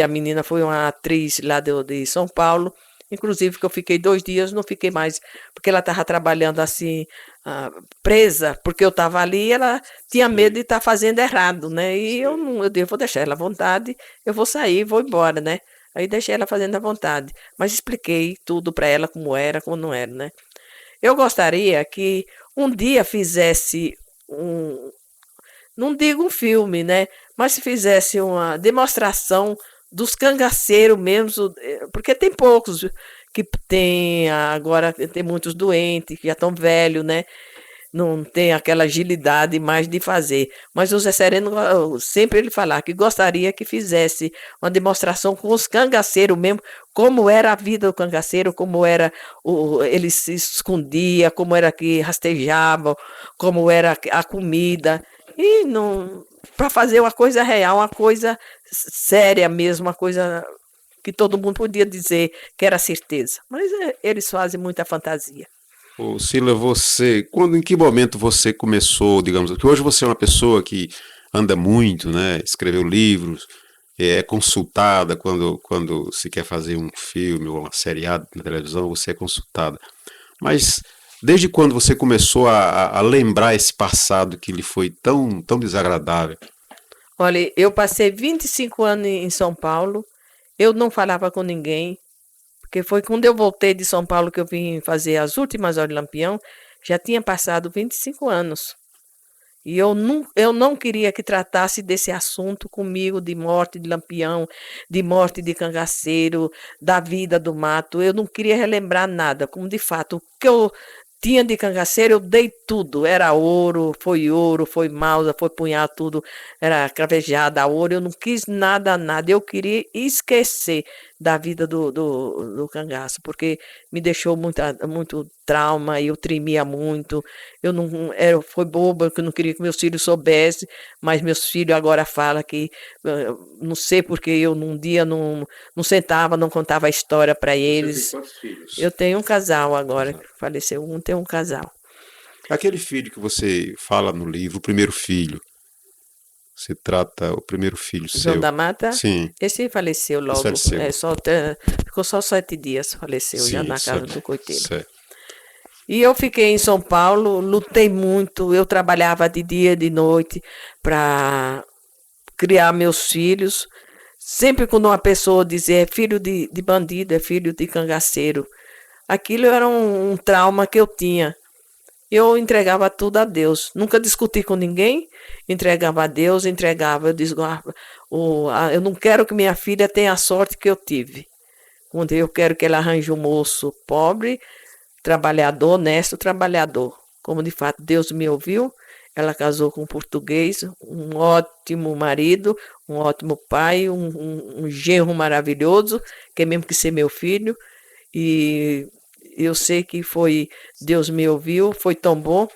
A menina foi uma atriz lá de São Paulo, inclusive que eu fiquei 2 dias, não fiquei mais, porque ela estava trabalhando assim, presa, porque eu estava ali e ela tinha medo de estar fazendo errado, né? E eu vou deixar ela à vontade, eu vou sair, vou embora, né? Aí deixei ela fazendo à vontade, mas expliquei tudo para ela, como era, como não era, né? Eu gostaria que um dia fizesse não digo um filme, né? Mas se fizesse uma demonstração dos cangaceiros mesmo, porque tem poucos que tem agora, tem muitos doentes que já estão velhos, né? Não tem aquela agilidade mais de fazer. Mas o Zé Sereno, sempre ele falar que gostaria que fizesse uma demonstração com os cangaceiros mesmo, como era a vida do cangaceiro, como era ele se escondia, como era que rastejavam, como era a comida. E não para fazer uma coisa real, uma coisa séria mesmo, uma coisa que todo mundo podia dizer que era certeza. Mas eles fazem muita fantasia. Ô, Cila, em que momento você começou, digamos, que hoje você é uma pessoa que anda muito, né? Escreveu livros, é consultada quando se quer fazer um filme ou uma seriado na televisão, você é consultada. Mas desde quando você começou a lembrar esse passado que lhe foi tão desagradável? Olha, eu passei 25 anos em São Paulo, eu não falava com ninguém, porque foi quando eu voltei de São Paulo que eu vim fazer as últimas horas de Lampião, já tinha passado 25 anos. E eu não queria que tratasse desse assunto comigo, de morte de Lampião, de morte de cangaceiro, da vida do mato. Eu não queria relembrar nada, como de fato, o que eu tinha de cangaceiro, eu dei tudo. Era ouro, foi malza, foi punhal, tudo era cravejada, ouro. Eu não quis nada. Eu queria esquecer da vida do cangaço, porque me deixou muito trauma, eu tremia muito. Foi boba, que eu não queria que meus filhos soubessem, mas meus filhos agora falam que, não sei porque eu num dia não sentava, não contava a história para eles. Você tem quantos filhos? Eu tenho um casal agora, que faleceu tem um casal. Aquele filho que você fala no livro, o primeiro filho, você trata o primeiro filho João seu. da Mata? Sim. Esse faleceu logo. Faleceu. Ficou só 7 dias, faleceu já Sim, na casa certo, do coiteiro. certo. E eu fiquei em São Paulo, lutei muito, eu trabalhava de dia e de noite para criar meus filhos. Sempre quando uma pessoa dizia é filho de bandido, é filho de cangaceiro, aquilo era um trauma que eu tinha. Eu entregava tudo a Deus. Nunca discuti com ninguém, entregava a Deus, eu disse, eu não quero que minha filha tenha a sorte que eu tive. Eu quero que ela arranje um moço pobre, trabalhador, honesto, trabalhador. Como de fato Deus me ouviu, ela casou com um português, um ótimo marido, um ótimo pai, um genro maravilhoso, que é mesmo que ser meu filho. E eu sei que Deus me ouviu, foi tão bom,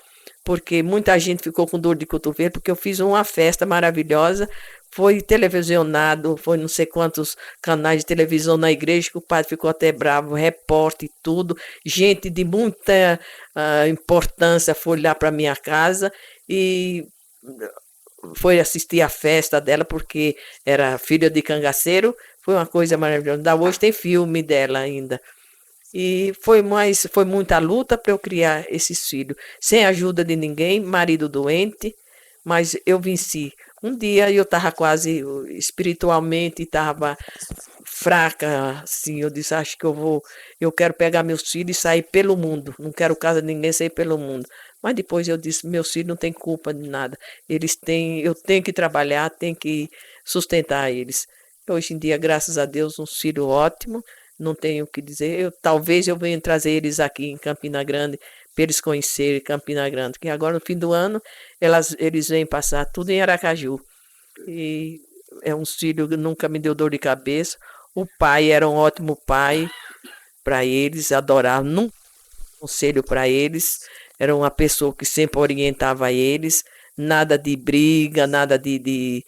porque muita gente ficou com dor de cotovelo, porque eu fiz uma festa maravilhosa, foi televisionado, foi não sei quantos canais de televisão na igreja, que o padre ficou até bravo, repórter e tudo, gente de muita importância foi lá para minha casa e foi assistir a festa dela, porque era filha de cangaceiro, foi uma coisa maravilhosa. Ainda hoje tem filme dela ainda. E foi muita luta para eu criar esses filhos, sem ajuda de ninguém, marido doente, mas eu venci. Um dia eu estava quase espiritualmente, estava fraca, assim, eu disse, acho que eu quero pegar meus filhos e sair pelo mundo, não quero casa de ninguém, sair pelo mundo. Mas depois eu disse, meus filhos não têm culpa de nada, eu tenho que trabalhar, tenho que sustentar eles. Hoje em dia, graças a Deus, um filho ótimo, não tenho o que dizer. Talvez eu venha trazer eles aqui em Campina Grande, para eles conhecerem Campina Grande, que agora no fim do ano eles vêm passar tudo em Aracaju. E é um filho que nunca me deu dor de cabeça. O pai era um ótimo pai para eles, adorava, nunca conselho para eles. Era uma pessoa que sempre orientava eles, nada de briga, nada de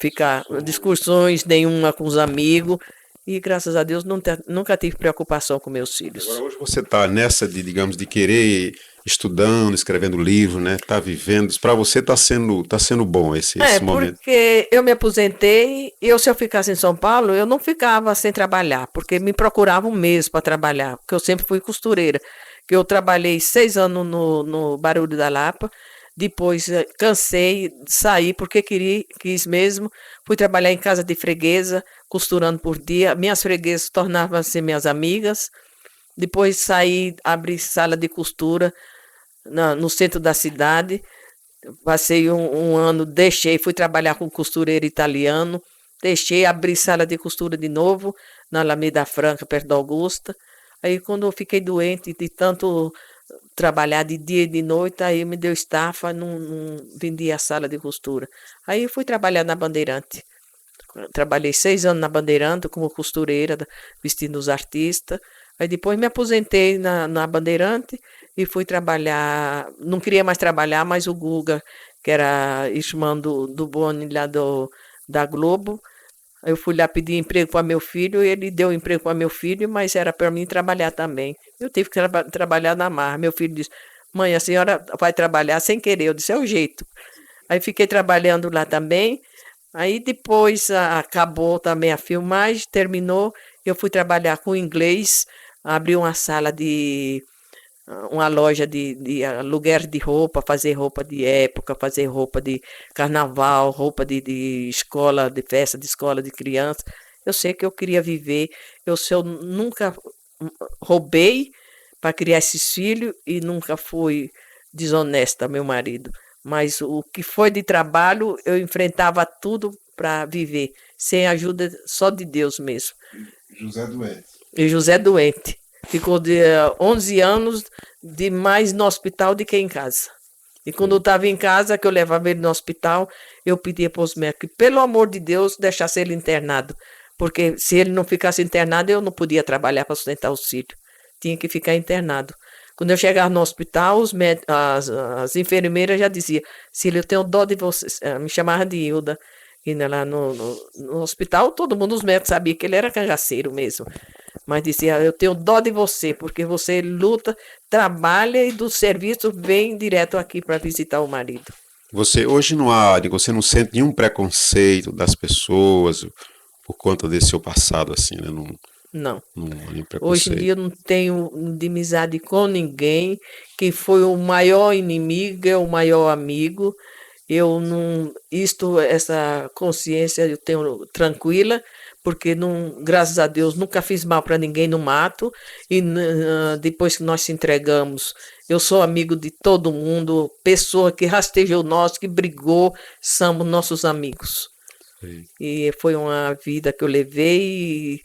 ficar discussões nenhuma com os amigos, e graças a Deus nunca tive preocupação com meus filhos. Agora hoje você está nessa digamos, de querer estudando, escrevendo livro, né? Tá vivendo. Para você tá sendo bom esse momento. Porque eu me aposentei e se eu ficasse em São Paulo, eu não ficava sem trabalhar, porque me procuravam um mês para trabalhar, porque eu sempre fui costureira. Que eu trabalhei 6 anos no Barulho da Lapa. Depois cansei, saí porque quis mesmo. Fui trabalhar em casa de freguesa, costurando por dia. Minhas freguesas tornavam-se minhas amigas. Depois saí, abri sala de costura no centro da cidade. Passei um ano, deixei, fui trabalhar com costureiro italiano, deixei, abri sala de costura de novo, na Alameda Franca, perto da Augusta. Aí, quando eu fiquei doente de tanto trabalhar de dia e de noite, aí me deu estafa, não vendi a sala de costura. Aí fui trabalhar na Bandeirante. Trabalhei 6 anos na Bandeirante como costureira, vestindo os artistas. Aí depois me aposentei na Bandeirante e fui trabalhar. Não queria mais trabalhar, mas o Guga, que era irmão do Boni lá da Globo, eu fui lá pedir emprego para meu filho, ele deu emprego para meu filho, mas era para mim trabalhar também. Eu tive que trabalhar na Marra. Meu filho disse: mãe, a senhora vai trabalhar sem querer. Eu disse: é o jeito. Aí fiquei trabalhando lá também. Aí depois acabou também a filmagem, terminou. Eu fui trabalhar com inglês, abri uma loja de aluguer de roupa, fazer roupa de época, fazer roupa de carnaval, roupa de escola, de festa de escola de criança. Eu sei que eu queria viver, eu nunca roubei para criar esses filhos e nunca fui desonesta, meu marido. Mas o que foi de trabalho, eu enfrentava tudo para viver, sem ajuda só de Deus mesmo. José doente. E José doente. Ficou de 11 anos de mais no hospital do que em casa. E quando eu estava em casa, que eu levava ele no hospital, eu pedia para os médicos que, pelo amor de Deus, deixasse ele internado. Porque se ele não ficasse internado, eu não podia trabalhar para sustentar os filhos. Tinha que ficar internado. Quando eu chegava no hospital, as enfermeiras já diziam: Cília, eu tenho dó de você. Me chamava de Hilda. E lá no hospital, todo mundo, os médicos sabiam que ele era cangaceiro mesmo. Mas dizia: eu tenho dó de você, porque você luta, trabalha e do serviço vem direto aqui para visitar o marido. Você hoje você não sente nenhum preconceito das pessoas por conta desse seu passado, assim, né? Não. Não há nenhum preconceito. Hoje em dia eu não tenho inimizade com ninguém. Quem foi o maior inimigo é o maior amigo. Eu não, essa consciência eu tenho tranquila, porque não, graças a Deus nunca fiz mal para ninguém no mato. E depois que nós se entregamos, eu sou amigo de todo mundo. Pessoa que rastejou nós, que brigou, somos nossos amigos. Sim. E foi uma vida que eu levei e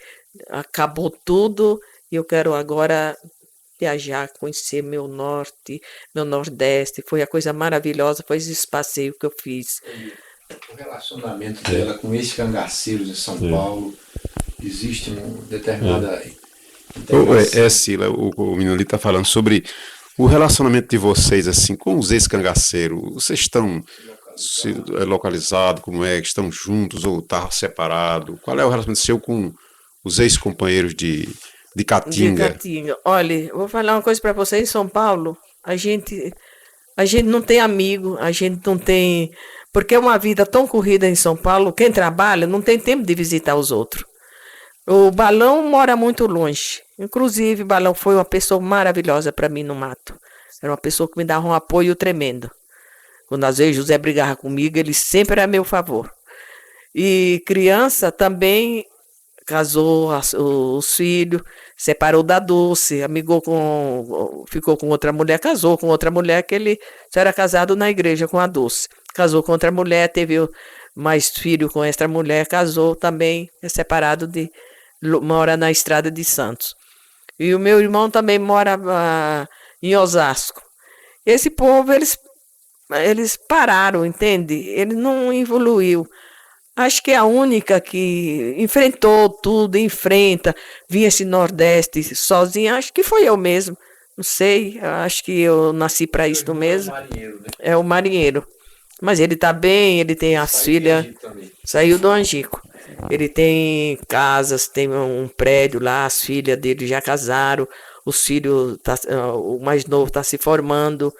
acabou tudo. E eu quero agora viajar, conhecer meu norte, meu nordeste. Foi a coisa maravilhosa, foi esse passeio que eu fiz. O relacionamento dela com esses cangaceiros em São Paulo, existe uma determinada integração. Cila, o menino ali está falando sobre o relacionamento de vocês assim com os ex-cangaceiros. Vocês estão localizados, como é? Estão juntos ou estão separados? Qual é o relacionamento seu com os ex-companheiros de Caatinga? De Caatinga. Olha, eu vou falar uma coisa para vocês. Em São Paulo, a gente não tem amigo, a gente não tem... Porque é uma vida tão corrida em São Paulo, quem trabalha não tem tempo de visitar os outros. O Balão mora muito longe. Inclusive, o Balão foi uma pessoa maravilhosa para mim no mato. Era uma pessoa que me dava um apoio tremendo. Quando às vezes José brigava comigo, ele sempre era a meu favor. E criança também... Casou os filhos, separou da Dulce, ficou com outra mulher, casou com outra mulher, que ele já era casado na igreja com a Dulce. Casou com outra mulher, teve mais filho com esta mulher, casou também, é separado, mora na Estrada de Santos. E o meu irmão também mora em Osasco. Esse povo, eles pararam, entende? Ele não evoluiu. Acho que é a única que enfrentou tudo, enfrenta, vinha esse Nordeste sozinha, acho que foi eu mesmo. Não sei, acho que eu nasci para isso mesmo. É o marinheiro. Mas ele está bem, ele tem as filhas. Saiu do Angico. Ele tem casas, tem um prédio lá, as filhas dele já casaram, os filhos, o mais novo está se formando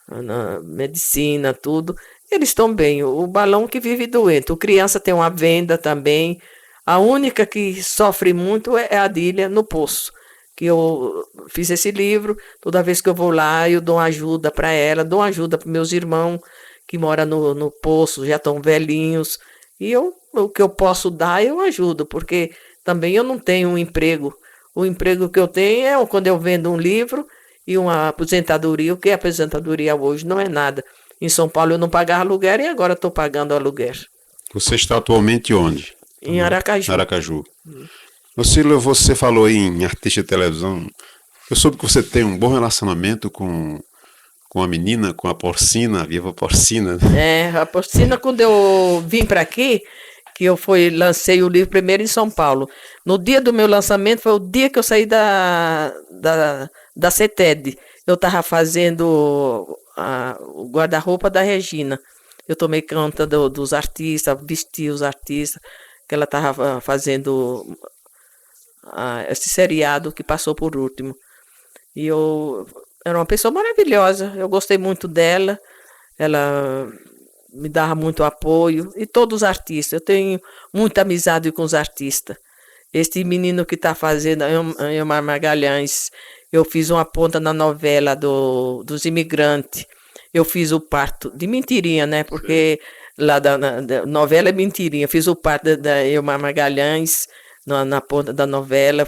na medicina, tudo. Eles estão bem. O Balão que vive doente. O criança tem uma venda também. A única que sofre muito é a Adília no Poço. Que eu fiz esse livro. Toda vez que eu vou lá, eu dou ajuda para ela, dou ajuda para meus irmãos que moram no Poço, já estão velhinhos. E o que eu posso dar, eu ajudo, porque também eu não tenho um emprego. O emprego que eu tenho é quando eu vendo um livro e uma aposentadoria. O que é aposentadoria hoje? Não é nada. Em São Paulo eu não pagava aluguel e agora estou pagando aluguel. Você está atualmente onde? Em Aracaju. Aracaju. Ô Cila, você falou em artista de televisão. Eu soube que você tem um bom relacionamento com a menina, com a Porcina, a Viva Porcina. A Porcina, quando eu vim para aqui, que eu lancei o livro primeiro em São Paulo. No dia do meu lançamento, foi o dia que eu saí da CETED. Eu estava fazendo o guarda-roupa da Regina. Eu tomei conta dos artistas, vesti os artistas, que ela estava fazendo esse seriado que passou por último. E eu era uma pessoa maravilhosa, eu gostei muito dela, ela me dava muito apoio, e todos os artistas, eu tenho muita amizade com os artistas. Este menino que está fazendo, Eumar Magalhães, eu fiz uma ponta na novela dos imigrantes, eu fiz o parto, de mentirinha, né, porque lá da novela é mentirinha, fiz o parto da Eumar Magalhães, na ponta da novela,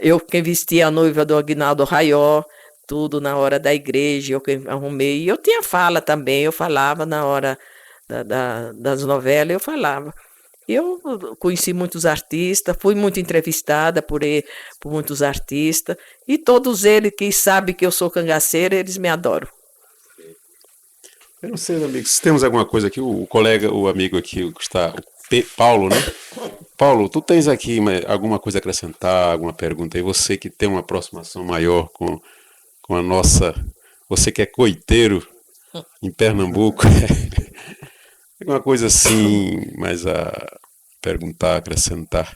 eu quem vestia a noiva do Aguinaldo Raió, tudo na hora da igreja, eu que arrumei. E eu tinha fala também, eu falava na hora das novelas, eu falava. Eu conheci muitos artistas, fui muito entrevistada por muitos artistas, e todos eles que sabem que eu sou cangaceira, eles me adoram. Eu não sei, amigo, se temos alguma coisa aqui, o colega, o amigo aqui, que está, Paulo, né? Paulo, tu tens aqui alguma coisa a acrescentar, alguma pergunta aí? Você que tem uma aproximação maior com a nossa, você que é coiteiro em Pernambuco, alguma coisa assim, mais a perguntar, acrescentar?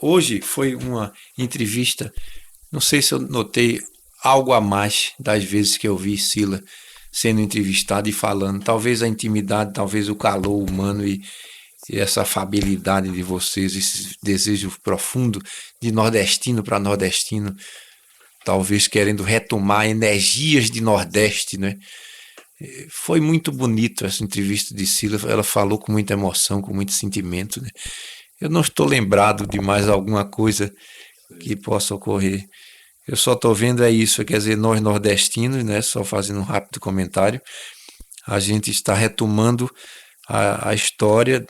Hoje foi uma entrevista, não sei se eu notei algo a mais das vezes que eu vi Cila sendo entrevistado e falando, talvez a intimidade, talvez o calor humano e essa afabilidade de vocês, esse desejo profundo de nordestino para nordestino, talvez querendo retomar energias de Nordeste, né? Foi muito bonito essa entrevista de Cila, ela falou com muita emoção, com muito sentimento, né? Eu não estou lembrado de mais alguma coisa que possa ocorrer. Eu só estou vendo isso, quer dizer, nós nordestinos, né? Só fazendo um rápido comentário, a gente está retomando a história,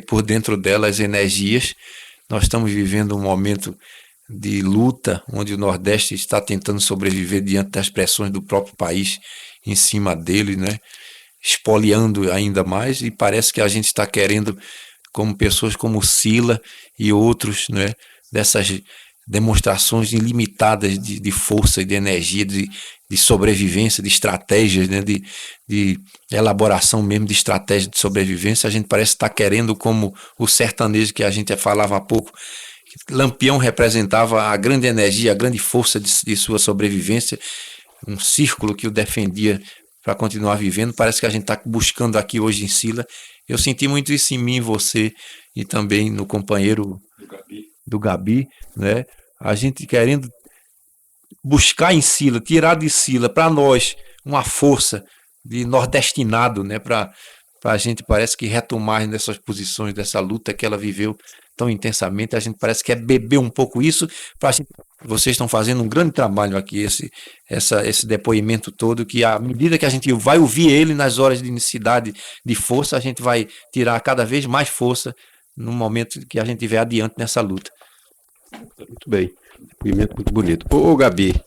por dentro dela as energias. Nós estamos vivendo um momento de luta, onde o Nordeste está tentando sobreviver diante das pressões do próprio país em cima dele, né? Espoliando ainda mais, e parece que a gente está querendo, como pessoas como Cila e outros, né? Dessas demonstrações ilimitadas de força e de energia, de sobrevivência, de estratégias, né? de elaboração mesmo de estratégia de sobrevivência. A gente parece estar querendo, como o sertanejo que a gente falava há pouco, Lampião representava a grande energia, a grande força de sua sobrevivência, um círculo que o defendia para continuar vivendo. Parece que a gente está buscando aqui hoje em Cila. Eu senti muito isso em mim, em você, e também no companheiro do Gabi, né? A gente querendo buscar em Cila, tirar de Cila para nós uma força de nordestinado, né? Para a gente parece que retomar nessas posições dessa luta que ela viveu tão intensamente. A gente parece que é beber um pouco isso. Vocês estão fazendo um grande trabalho aqui, esse depoimento todo, que à medida que a gente vai ouvir ele nas horas de necessidade de força, a gente vai tirar cada vez mais força no momento que a gente estiver adiante nessa luta. Muito bem, depoimento muito bonito. Ô Gabi,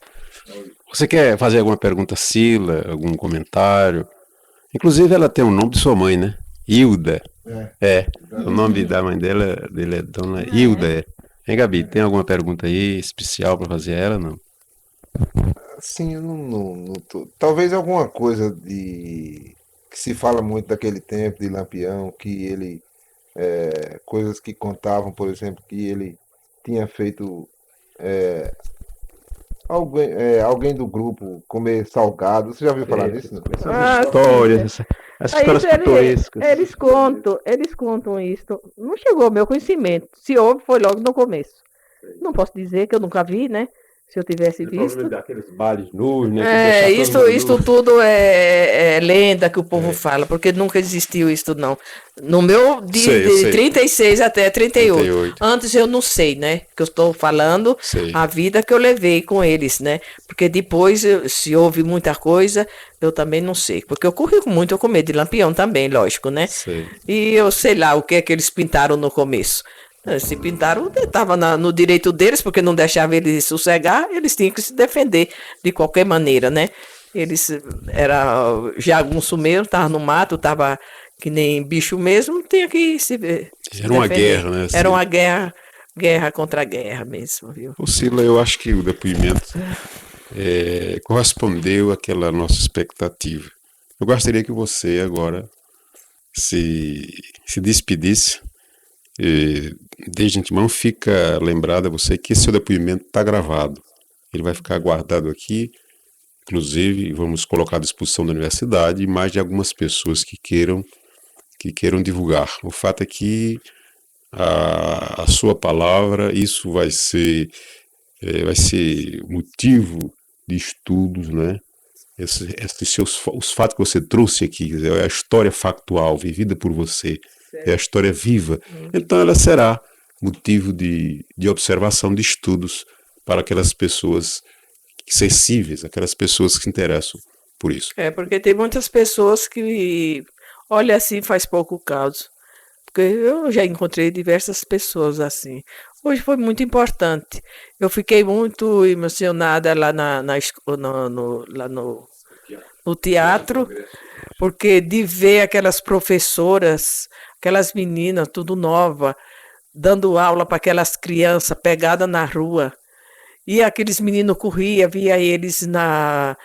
você quer fazer alguma pergunta a Cila, algum comentário? Inclusive ela tem o nome de sua mãe, né? Hilda. O nome da mãe dela é Dona Hilda. Hein, Gabi, tem alguma pergunta aí especial para fazer a ela, não? Sim, eu não tô. Talvez alguma coisa que se fala muito daquele tempo de Lampião, que ele coisas que contavam, por exemplo, que ele tinha feito alguém do grupo comer salgado. Você já ouviu falar disso? Essas histórias, essas histórias pitorescas. Eles contam isso. Não chegou ao meu conhecimento. Se houve, foi logo no começo. Não posso dizer que eu nunca vi, né? Se eu tivesse O problema visto. daqueles bailes nus, né? Que É, deixar todo isso mundo nu. tudo é lenda que o povo fala, porque nunca existiu isso, não. No meu Sei, eu de sei. 36 até 38. 38. Antes eu não sei, né? Que eu estou falando Sei. a vida que eu levei com eles, né? Porque depois, se houve muita coisa, eu também não sei. Porque eu corri muito com medo de Lampião também, lógico, né? Sei. E eu sei lá o que é que eles pintaram no começo. Se pintaram, estava no direito deles, porque não deixava eles sossegar, eles tinham que se defender de qualquer maneira, né? Eles era jagunço mesmo, estava no mato, estava que nem bicho mesmo, tinha que se Era uma defender. guerra, né? Era Assim. uma guerra contra guerra mesmo, viu? Ô, Sila, eu acho que o depoimento correspondeu àquela nossa expectativa. Eu gostaria que você agora se despedisse. Desde antemão fica lembrado a você que esse seu depoimento está gravado. Ele vai ficar guardado aqui, inclusive vamos colocar à disposição da universidade e mais de algumas pessoas que queiram divulgar. O fato é que a sua palavra, isso vai ser motivo de estudos, né? Os fatos que você trouxe aqui, quer dizer, é a história factual vivida por você, é a história viva. Então ela será motivo de observação, de estudos para aquelas pessoas sensíveis, aquelas pessoas que se interessam por isso. É, porque tem muitas pessoas que olha assim faz pouco caso. Porque eu já encontrei diversas pessoas assim. Hoje foi muito importante. Eu fiquei muito emocionada lá lá no teatro, porque de ver aquelas professoras, aquelas meninas, tudo nova, dando aula para aquelas crianças pegadas na rua. E aqueles meninos corriam, via eles lá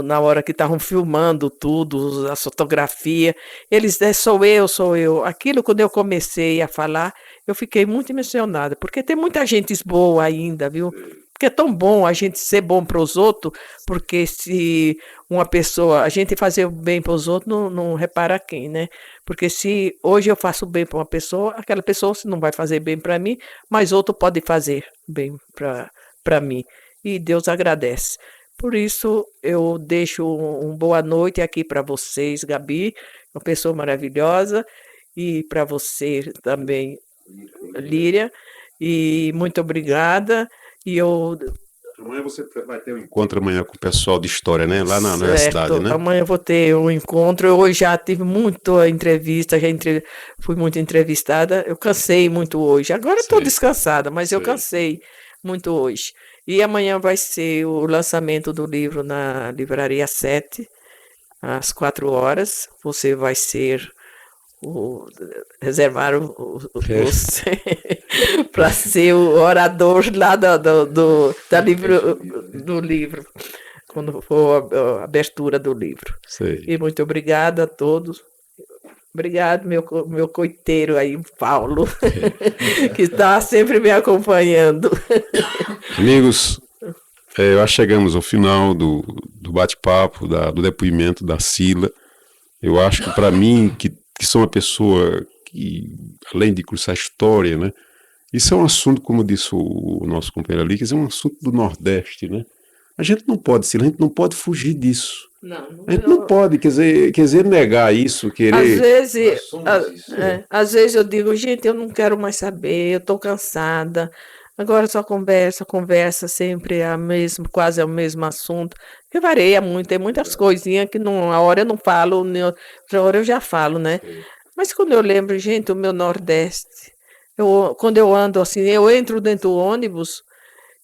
na hora que estavam filmando tudo, a fotografia. Eles, sou eu, sou eu. Aquilo, quando eu comecei a falar, eu fiquei muito emocionada, porque tem muita gente boa ainda, viu? Porque é tão bom a gente ser bom para os outros, porque se uma pessoa, a gente fazer o bem para os outros, não repara quem, né? Porque se hoje eu faço bem para uma pessoa, aquela pessoa não vai fazer bem para mim, mas outro pode fazer bem para mim. E Deus agradece. Por isso, eu deixo boa noite aqui para vocês, Gabi, uma pessoa maravilhosa, e para você também, Líria, e muito obrigada. E eu. Amanhã você vai ter um encontro amanhã com o pessoal de história, né? Lá na Certo, universidade, né? amanhã eu vou ter um encontro. Eu hoje já tive muita entrevista, fui muito entrevistada. Eu cansei muito hoje. Agora estou Sei, descansada, mas eu sei. cansei muito hoje. E amanhã vai ser o lançamento do livro na Livraria 7, às 4 horas. Você vai ser reservar você para ser o orador lá do livro, quando for a abertura do livro. Sei. E muito obrigada a todos. Obrigado, meu coiteiro aí, Paulo, que está sempre me acompanhando. Amigos, já chegamos ao final do bate-papo, do depoimento da Sila. Eu acho que para mim, que sou uma pessoa que, além de cursar história, né? Isso é um assunto, como disse o nosso companheiro ali, que é um assunto do Nordeste, né? A gente não pode, Sila, a gente não pode fugir disso. A gente não pode, quer dizer, negar isso, querer. Às vezes eu digo, gente, eu não quero mais saber, eu estou cansada. Agora só conversa sempre quase o mesmo assunto, que varia muito, tem muitas coisinhas que a hora eu não falo, outra hora eu já falo, né? Mas quando eu lembro, gente, o meu Nordeste, quando eu ando assim, eu entro dentro do ônibus,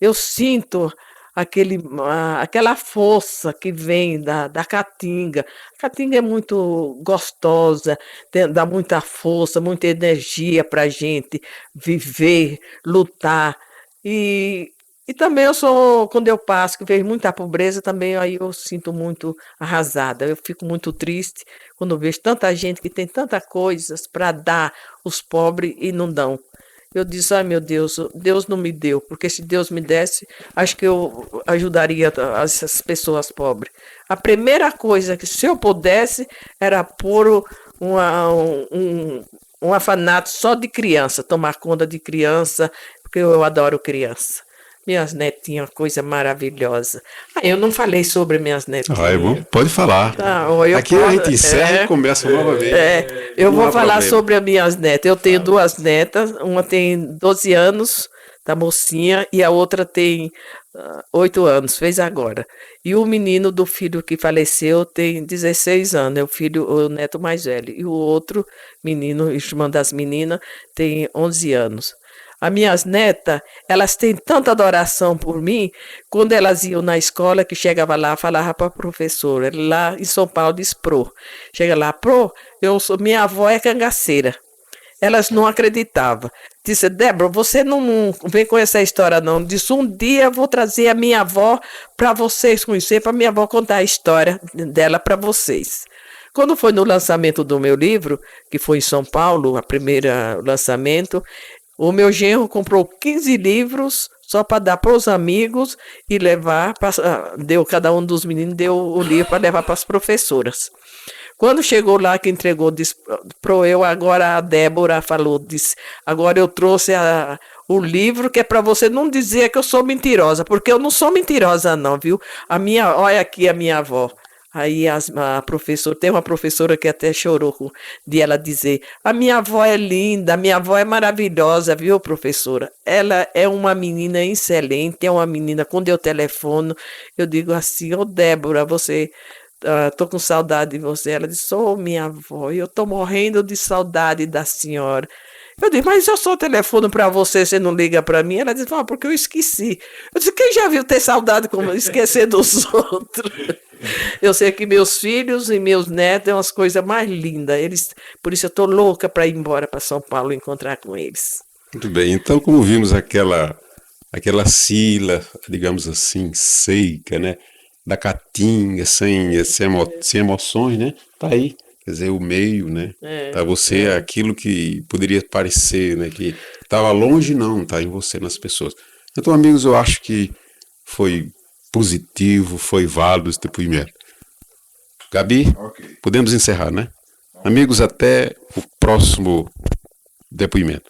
eu sinto aquela força que vem da caatinga. A caatinga é muito gostosa, dá muita força, muita energia para a gente viver, lutar. E também quando eu passo, que vejo muita pobreza, também aí eu sinto muito arrasada. Eu fico muito triste quando eu vejo tanta gente que tem tantas coisas para dar os pobres e não dão. Eu disse, ai meu Deus, Deus não me deu, porque se Deus me desse, acho que eu ajudaria essas pessoas pobres. A primeira coisa que, se eu pudesse, era pôr um orfanato só de criança, tomar conta de criança, porque eu adoro criança. Minhas netinhas, coisa maravilhosa. Eu não falei sobre minhas netinhas. É bom, pode falar. Tá, Aqui a gente encerra e começa novamente. Eu Não vou há falar problema. sobre as minhas netas. Eu tenho duas netas, uma tem 12 anos, tá mocinha, e a outra tem 8 anos, fez agora. E o menino do filho que faleceu tem 16 anos, é o neto mais velho. E o outro menino, irmã das meninas, tem 11 anos. As minhas netas, elas têm tanta adoração por mim, quando elas iam na escola, que chegava lá, falava para a professora, lá em São Paulo, diz, Pro, chega lá, Pro, minha avó é cangaceira. Elas não acreditavam. Disse, Débora, você não vem com essa história não. Disse, um dia eu vou trazer a minha avó para vocês conhecer, para minha avó contar a história dela para vocês. Quando foi no lançamento do meu livro, que foi em São Paulo, o primeiro lançamento, o meu genro comprou 15 livros só para dar para os amigos e levar, cada um dos meninos deu o livro para levar para as professoras. Quando chegou lá, que entregou, disse, agora a Débora falou, disse, agora eu trouxe o livro que é para você não dizer que eu sou mentirosa, porque eu não sou mentirosa não, viu? Olha aqui a minha avó. Aí a professora, tem uma professora que até chorou de ela dizer, a minha avó é linda, a minha avó é maravilhosa, viu, professora? Ela é uma menina excelente, é uma menina, quando eu telefono, eu digo assim, ô Débora, você... tô com saudade de você. Ela disse, minha avó, eu tô morrendo de saudade da senhora. Eu disse, mas eu só telefono para você não liga para mim? Ela disse, porque eu esqueci. Eu disse, quem já viu ter saudade como esquecer dos outros? Eu sei que meus filhos e meus netos é umas coisas mais lindas. Por isso eu tô louca para ir embora para São Paulo encontrar com eles. Muito bem, então como vimos aquela Sila, digamos assim, seca, né? Da caatinga, sem emoções, né? Tá aí, quer dizer, o meio, né? Tá você, aquilo que poderia parecer, né? Que estava longe, não, tá em você, nas pessoas. Então, amigos, eu acho que foi positivo, foi válido esse depoimento. Gabi, podemos encerrar, né? Amigos, até o próximo depoimento.